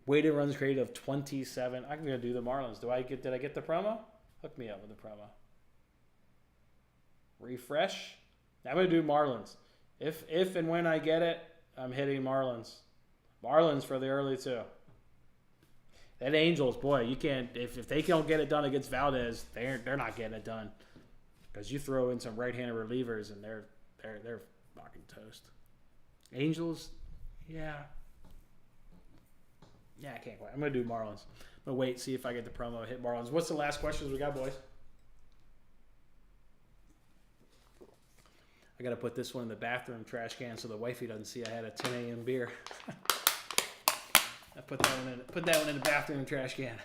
weighted runs created of 27. I'm going to do the Marlins. Did I get the promo? Hook me up with the promo. Refresh. I'm going to do Marlins. If and when I get it, I'm hitting Marlins. Marlins for the early 2. That Angels, boy, you can't. If they don't get it done against Valdez, they're not getting it done. Because you throw in some right-handed relievers and they're fucking toast. Angels, yeah, I can't quite. I'm gonna do Marlins. I'm gonna wait, see if I get the promo, hit Marlins. What's the last questions we got, boys? I gotta put this one in the bathroom trash can so the wifey doesn't see I had a 10 a.m. beer. I put that one in the bathroom trash can.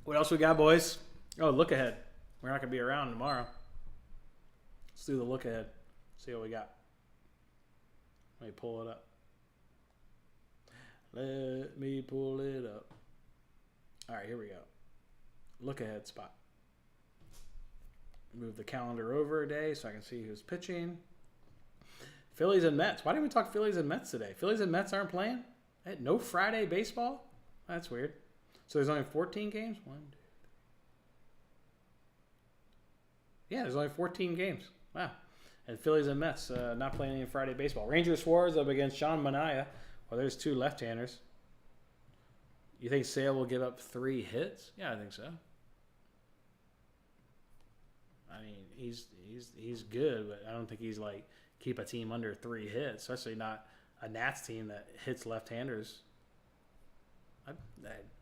What else we got, boys? Oh, look ahead. We're not gonna be around tomorrow. Let's do the look ahead. See what we got. Let me pull it up. Let me pull it up. All right, here we go. Look ahead spot. Move the calendar over a day so I can see who's pitching. Phillies and Mets. Why didn't we talk Phillies and Mets today? Phillies and Mets aren't playing? No Friday baseball? That's weird. So there's only 14 games? Yeah, there's only 14 games. Wow. And Phillies and Mets not playing any Friday baseball. Ranger Suarez up against Sean Manaea. Well, there's 2 left-handers. You think Sale will give up 3 hits? Yeah, I think so. I mean, he's good, but I don't think he's like keep a team under 3 hits, especially not a Nats team that hits left-handers. I'm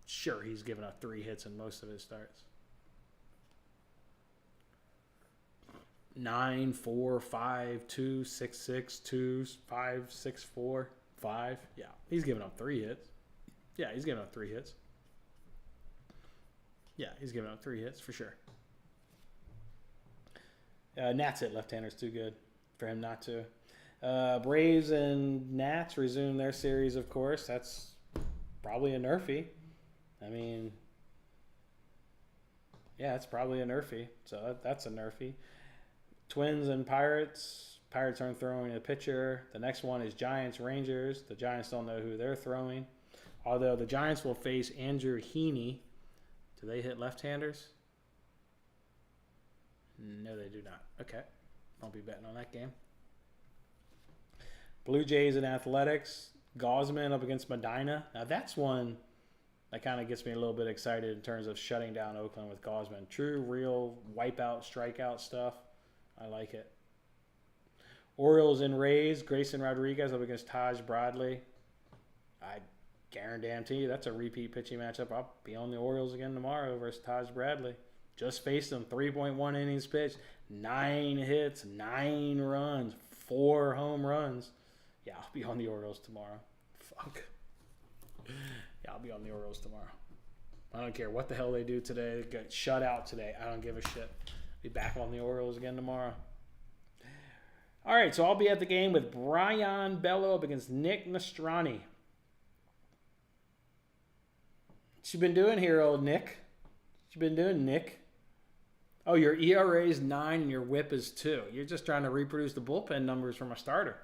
sure he's given up 3 hits in most of his starts. 9, 4, 5, 2, 6, 6, 2, 5, 6, 4, 5. Yeah, he's given up 3 hits. Yeah, he's given up 3 hits. Yeah, he's given up 3 hits for sure. Nats hit left-handers too good for him not to. Braves and Nats resume their series, of course. That's probably a nerfy. I mean, yeah, it's probably a nerfy. So that's a nerfy. Twins and Pirates. Pirates aren't throwing a pitcher. The next one is Giants Rangers. The Giants don't know who they're throwing. Although the Giants will face Andrew Heaney. Do they hit left-handers? No, they do not. Okay. I'll be betting on that game. Blue Jays and Athletics. Gosman up against Medina. Now, that's one that kind of gets me a little bit excited in terms of shutting down Oakland with Gosman. True, real wipeout, strikeout stuff. I like it. Orioles and Rays. Grayson Rodriguez up against Taj Bradley. I guarantee you that's a repeat pitching matchup. I'll be on the Orioles again tomorrow versus Taj Bradley. Just faced him, 3.1 innings pitched, 9 hits, 9 runs, 4 home runs. Yeah, I'll be on the Orioles tomorrow. Fuck. Yeah, I'll be on the Orioles tomorrow. I don't care what the hell they do today. They got shut out today. I don't give a shit. Be back on the Orioles again tomorrow. All right, so I'll be at the game with Brian Bello up against Nick Nostrani. What you been doing here, old Nick? What you been doing, Nick? Oh, your ERA is 9 and your WHIP is 2. You're just trying to reproduce the bullpen numbers from a starter.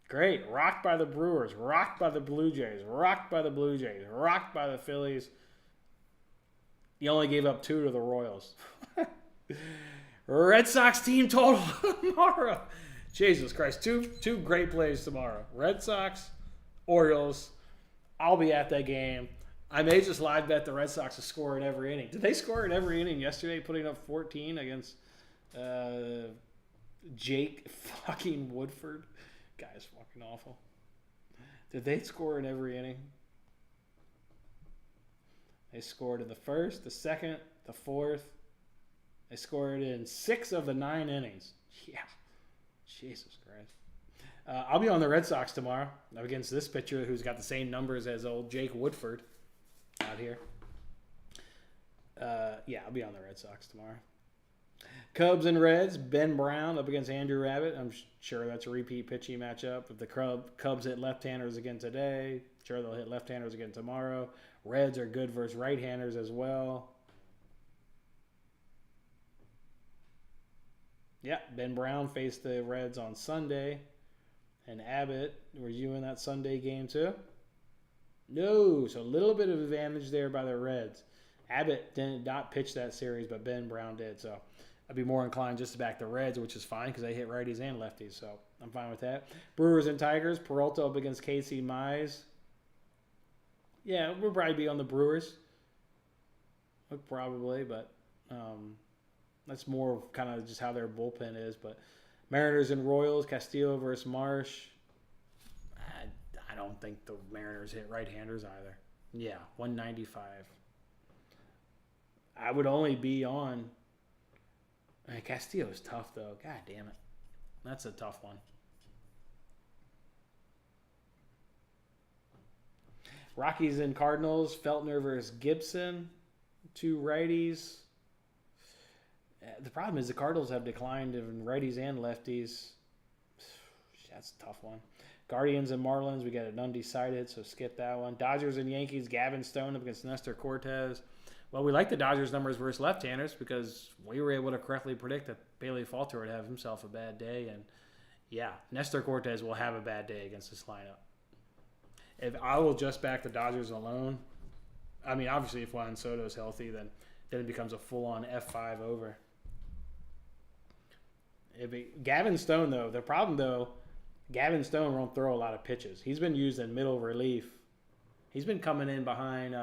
Great. Rocked by the Brewers. Rocked by the Blue Jays. Rocked by the Blue Jays. Rocked by the Phillies. You only gave up 2 to the Royals. Red Sox team total tomorrow. Jesus Christ. Two great plays tomorrow. Red Sox, Orioles. I'll be at that game. I may just live bet the Red Sox to score in every inning. Did they score in every inning yesterday, putting up 14 against Jake fucking Woodford? Guy's fucking awful. Did they score in every inning? They scored in the first, the second, the fourth. They scored in 6 of the 9 innings. Yeah. Jesus Christ. I'll be on the Red Sox tomorrow against this pitcher who's got the same numbers as old Jake Woodford out here. Yeah, I'll be on the Red Sox tomorrow. Cubs and Reds. Ben Brown up against Andrew Abbott. I'm sure that's a repeat pitching matchup. If the Cubs hit left-handers again today, sure they'll hit left-handers again tomorrow. Reds are good versus right-handers as well. Yeah, Ben Brown faced the Reds on Sunday. And Abbott, were you in that Sunday game too? No, so a little bit of advantage there by the Reds. Abbott did not pitch that series, but Ben Brown did. So I'd be more inclined just to back the Reds, which is fine because they hit righties and lefties, so I'm fine with that. Brewers and Tigers, Peralta up against Casey Mize. Yeah, we'll probably be on the Brewers. Probably, but that's more kind of just how their bullpen is. But Mariners and Royals, Castillo versus Marsh. I don't think the Mariners hit right-handers either. Yeah, 195. I would only be on... Castillo is tough, though. God damn it. That's a tough one. Rockies and Cardinals, Feltner versus Gibson. 2 righties. The problem is the Cardinals have declined in righties and lefties. That's a tough one. Guardians and Marlins, we got it undecided, so skip that one. Dodgers and Yankees, Gavin Stone up against Nestor Cortez. Well, we like the Dodgers numbers versus left-handers because we were able to correctly predict that Bailey Falter would have himself a bad day. And, yeah, Nestor Cortez will have a bad day against this lineup. If I will just back the Dodgers alone, I mean, obviously if Juan Soto is healthy, then it becomes a full-on F5 over. Gavin Stone, though, the problem, though, Gavin Stone won't throw a lot of pitches. He's been used in middle relief. He's been coming in behind...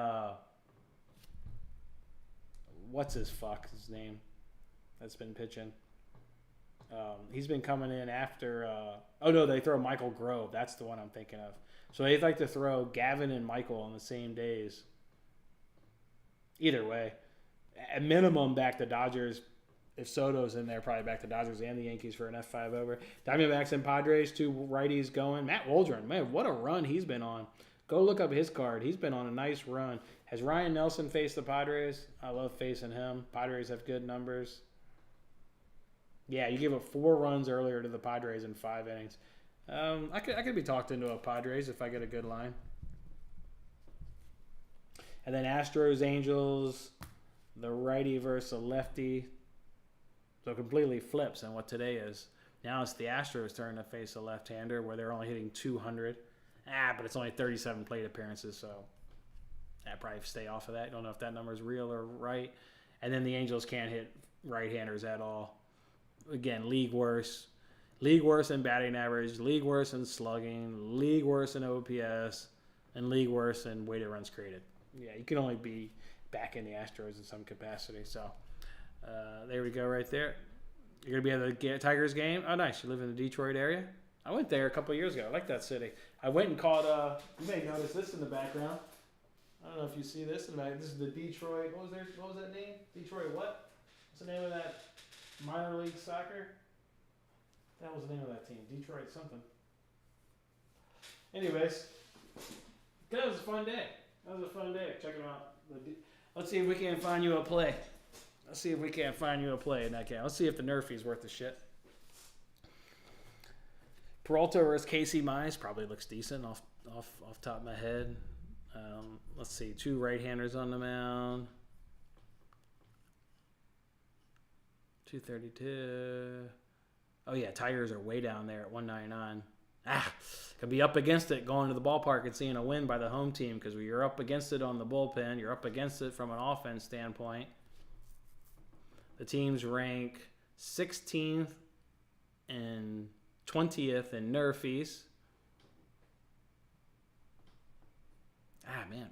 what's his name that's been pitching? He's been coming in after... oh, no, they throw Michael Grove. That's the one I'm thinking of. So they'd like to throw Gavin and Michael on the same days. Either way. At minimum, back the Dodgers. If Soto's in there, probably back the Dodgers and the Yankees for an F5 over. Diamondbacks and Padres, 2 righties going. Matt Waldron, man, what a run he's been on. Go look up his card. He's been on a nice run. Has Ryan Nelson faced the Padres? I love facing him. Padres have good numbers. Yeah, you gave up 4 runs earlier to the Padres in 5 innings. I could be talked into a Padres if I get a good line. And then Astros, Angels, the righty versus the lefty. So it completely flips on what today is. Now it's the Astros' turn to face a left-hander where they're only hitting 200. But it's only 37 plate appearances, so I'd probably stay off of that. Don't know if that number is real or right. And then the Angels can't hit right-handers at all. Again, league worse. League worse in batting average, league worse in slugging, league worse in OPS, and league worse in weighted runs created. Yeah, you can only be back in the Astros in some capacity. So there we go right there. You're going to be at the Tigers game? Oh, nice. You live in the Detroit area? I went there a couple of years ago. I like that city. I went and caught, you may notice this in the background. I don't know if you see this in the back. This is the Detroit, what was that name? Detroit what? What's the name of that minor league soccer? That was the name of that team. Detroit something. Anyways, that was a fun day. Check them out. Let's see if we can't find you a play. In that game. Let's see if the Nerfy's worth the shit. Peralta versus Casey Mize probably looks decent off top of my head. Let's see, 2 right-handers on the mound. 232. Oh yeah, Tigers are way down there at 199. Could be up against it going to the ballpark and seeing a win by the home team because you're up against it on the bullpen. You're up against it from an offense standpoint. The teams rank 16th and 20th in Nerfies. Man.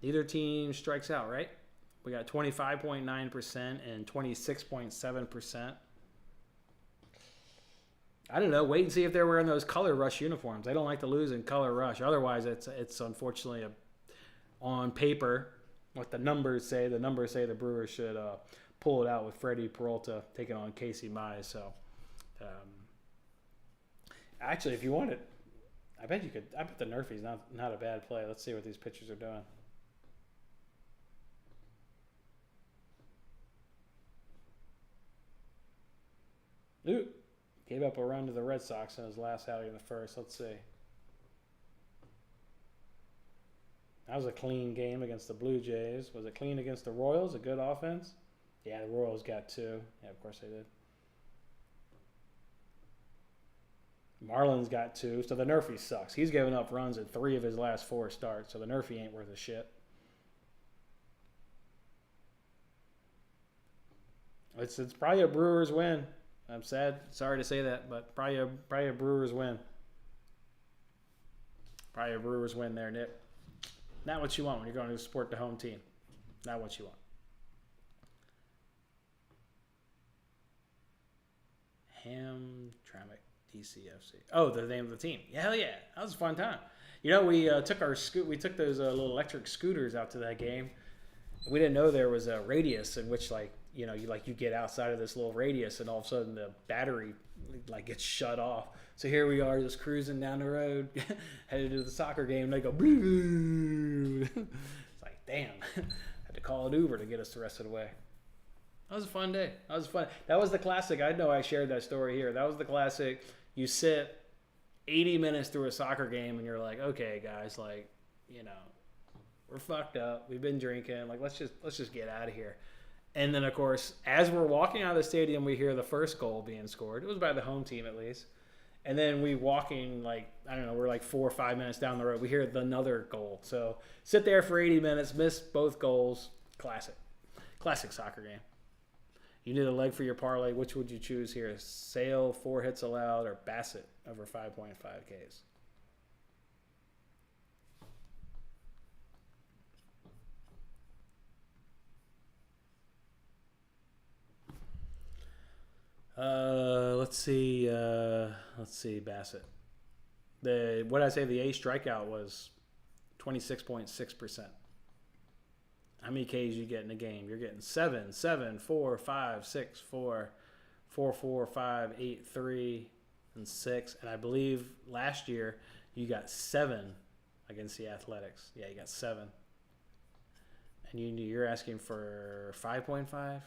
Neither team strikes out, right? We got 25.9% and 26.7%. I don't know. Wait and see if they're wearing those Color Rush uniforms. They don't like to lose in Color Rush. Otherwise, it's unfortunately on paper what the numbers say. The numbers say the Brewers should pull it out with Freddie Peralta taking on Casey Mize. So, actually, if you want it, I bet you could. I bet the Nerfy's not a bad play. Let's see what these pitchers are doing. Ooh. Gave up a run to the Red Sox in his last outing in the first. Let's see. That was a clean game against the Blue Jays. Was it clean against the Royals? A good offense? Yeah, the Royals got 2. Yeah, of course they did. Marlins got 2. So the Nerfy sucks. He's given up runs in 3 of his last 4 starts. So the Nerfy ain't worth a shit. It's probably a Brewers win. I'm sorry to say that, but probably a Brewers win. Probably a Brewers win there, Nick. Not what you want when you're going to support the home team. Not what you want. Hamtramck DCFC. Oh, the name of the team. Yeah, hell yeah, that was a fun time. You know, we took those little electric scooters out to that game. We didn't know there was a radius in which, like, you know, you get outside of this little radius, and all of a sudden the battery like gets shut off. So here we are, just cruising down the road, headed to the soccer game. And they go, boo. It's like, damn. Had to call an Uber to get us the rest of the way. That was a fun day. That was fun. That was the classic. I know I shared that story here. That was the classic. You sit 80 minutes through a soccer game, and you're like, okay, guys, like, you know, we're fucked up. We've been drinking. Like, let's just get out of here. And then, of course, as we're walking out of the stadium, we hear the first goal being scored. It was by the home team, at least. And then we walking, like, I don't know, we're like 4 or 5 minutes down the road. We hear another goal. So sit there for 80 minutes, miss both goals. Classic. Classic soccer game. You need a leg for your parlay. Which would you choose here? Sale, 4 hits allowed, or Bassett over 5.5 Ks? Let's see, Bassett. What did I say? The A strikeout was 26.6%. How many Ks you get in a game? You're getting 7, 7, 4, 5, 6, 4, 4, 4, 5, 8, 3, and 6. And I believe last year you got 7 against the Athletics. Yeah, you got 7. And you're asking for 5.5?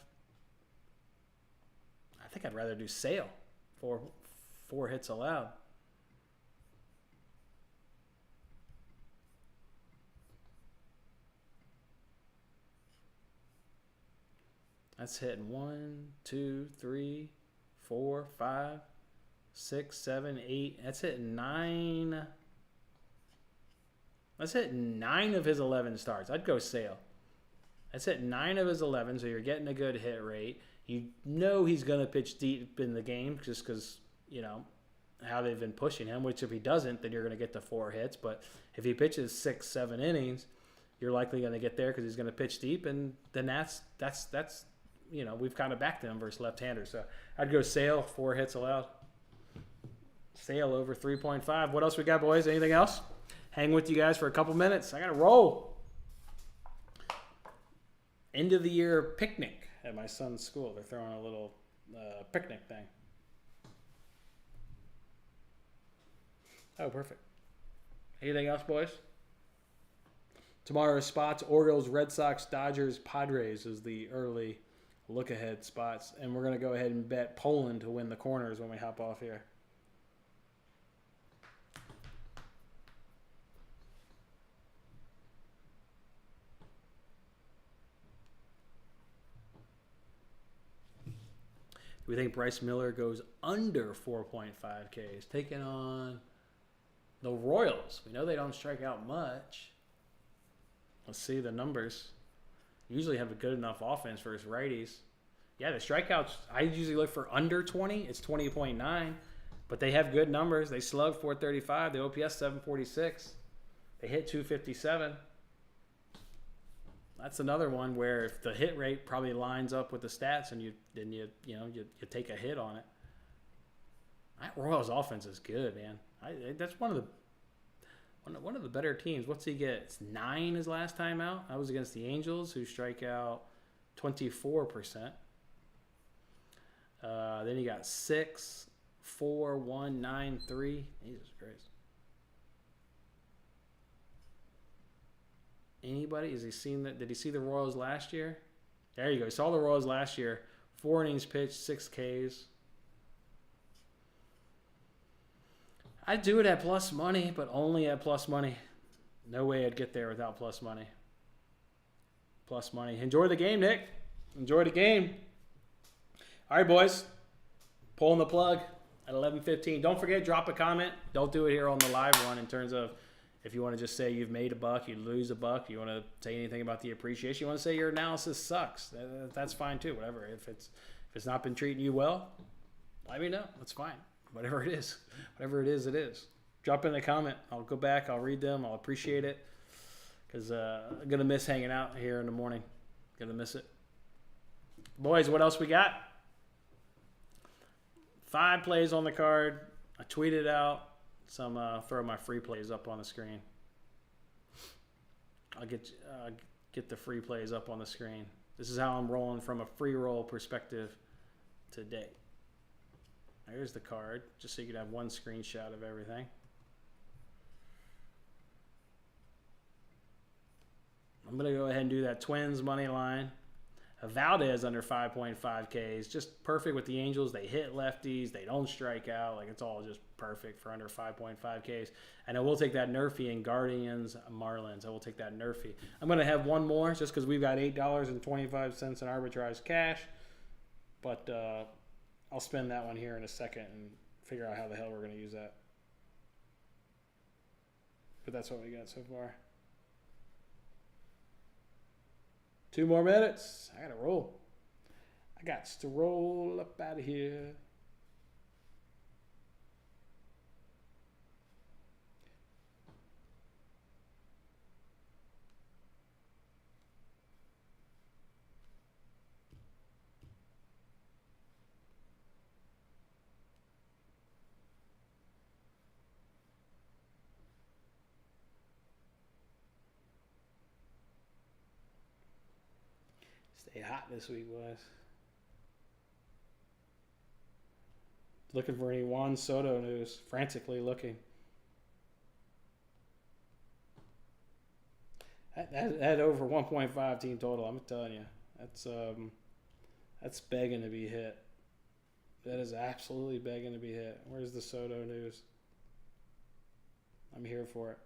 I think I'd rather do Sale. 4 hits allowed. That's hitting 1, 2, 3, 4, 5, 6, 7, 8. That's hitting 9. That's hitting 9 of his 11 starts. I'd go Sale. That's hitting 9 of his 11, so you're getting a good hit rate. You know he's going to pitch deep in the game just because, you know, how they've been pushing him, which if he doesn't, then you're going to get the 4 hits. But if he pitches 6, 7 innings, you're likely going to get there because he's going to pitch deep, and then that's you know, we've kind of backed him versus left-handers. So I'd go Sale, 4 hits allowed. Sale over 3.5. What else we got, boys? Anything else? Hang with you guys for a couple minutes. I got to roll. End of the year picnic at my son's school. They're throwing a little picnic thing. Oh, perfect. Anything else, boys? Tomorrow's spots: Orioles, Red Sox, Dodgers, Padres is the early look-ahead spots. And we're going to go ahead and bet Poland to win the corners when we hop off here. Do we think Bryce Miller goes under 4.5 Ks? Taking on the Royals. We know they don't strike out much. Let's see the numbers. Usually have a good enough offense for his righties. Yeah, the strikeouts, I usually look for under 20. It's 20.9. But they have good numbers. They slug 435. The OPS 746. They hit 257. That's another one where if the hit rate probably lines up with the stats, and you take a hit on it. That Royals offense is good, man. That's one of the better teams. What's he get? It's 9 his last time out. That was against the Angels, who strike out 24%. Then he got 6, 4, 1, 9, 3. Jesus Christ. Anybody? Has he seen that? Did he see the Royals last year? There you go. He saw the Royals last year. 4 innings pitched, 6 Ks. I'd do it at plus money, but only at plus money. No way I'd get there without plus money. Plus money. Enjoy the game, Nick. Enjoy the game. All right, boys. Pulling the plug at 11:15. Don't forget, drop a comment. Don't do it here on the live one in terms of if you want to just say you've made $1, you lose $1, you want to say anything about the appreciation, you want to say your analysis sucks. That's fine too. Whatever. If it's not been treating you well, let me know. That's fine. Whatever it is, it is. Drop in a comment. I'll go back. I'll read them. I'll appreciate it. Because I'm going to miss hanging out here in the morning. Going to miss it. Boys, what else we got? 5 plays on the card. I tweeted out some, throw my free plays up on the screen. I'll get the free plays up on the screen. This is how I'm rolling from a free roll perspective today. There's the card, just so you can have one screenshot of everything. I'm going to go ahead and do that Twins money line. Valdez under 5.5 Ks, just perfect with the Angels. They hit lefties. They don't strike out. Like, it's all just perfect for under 5.5 Ks. And I will take that Nerfy in Guardians Marlins. I will take that Nerfy. I'm going to have one more just because we've got $8.25 in arbitrage cash. But I'll spend that one here in a second and figure out how the hell we're going to use that. But that's what we got so far. 2 more minutes. I got to roll. I got to roll up out of here. Stay hot this week, boys. Looking for any Juan Soto news. Frantically looking. That over 1.5 team total. I'm telling you, that's begging to be hit. That is absolutely begging to be hit. Where's the Soto news? I'm here for it.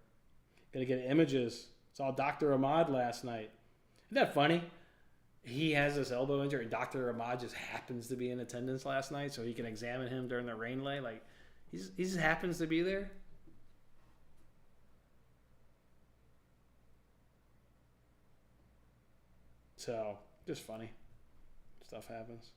Gonna get images. Saw Dr. Ahmad last night. Isn't that funny? He has this elbow injury, and Dr. Ahmad just happens to be in attendance last night, so he can examine him during the rain delay. Like, he just happens to be there. So, just funny. Stuff happens.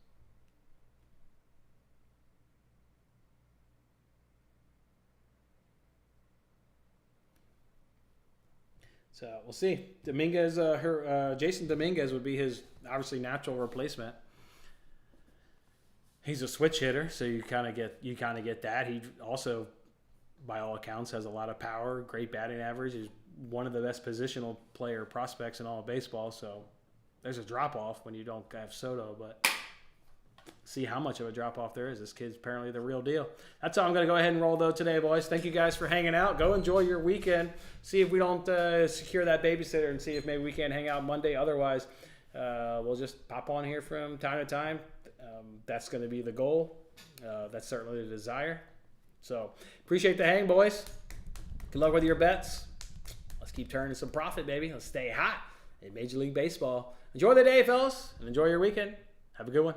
So we'll see. Dominguez, Jason Dominguez would be his obviously natural replacement. He's a switch hitter, so you kind of get that. He also, by all accounts, has a lot of power, great batting average. He's one of the best positional player prospects in all of baseball. So there's a drop off when you don't have Soto, but see how much of a drop off there is. This kid's apparently the real deal. That's all I'm going to go ahead and roll though today, boys. Thank you guys for hanging out. Go enjoy your weekend. See if we don't secure that babysitter and see if maybe we can hang out Monday. Otherwise, we'll just pop on here from time to time. That's going to be the goal. That's certainly the desire. So appreciate the hang, boys. Good luck with your bets. Let's keep turning some profit, baby. Let's stay hot in Major League Baseball. Enjoy the day, fellas, and enjoy your weekend. Have a good one.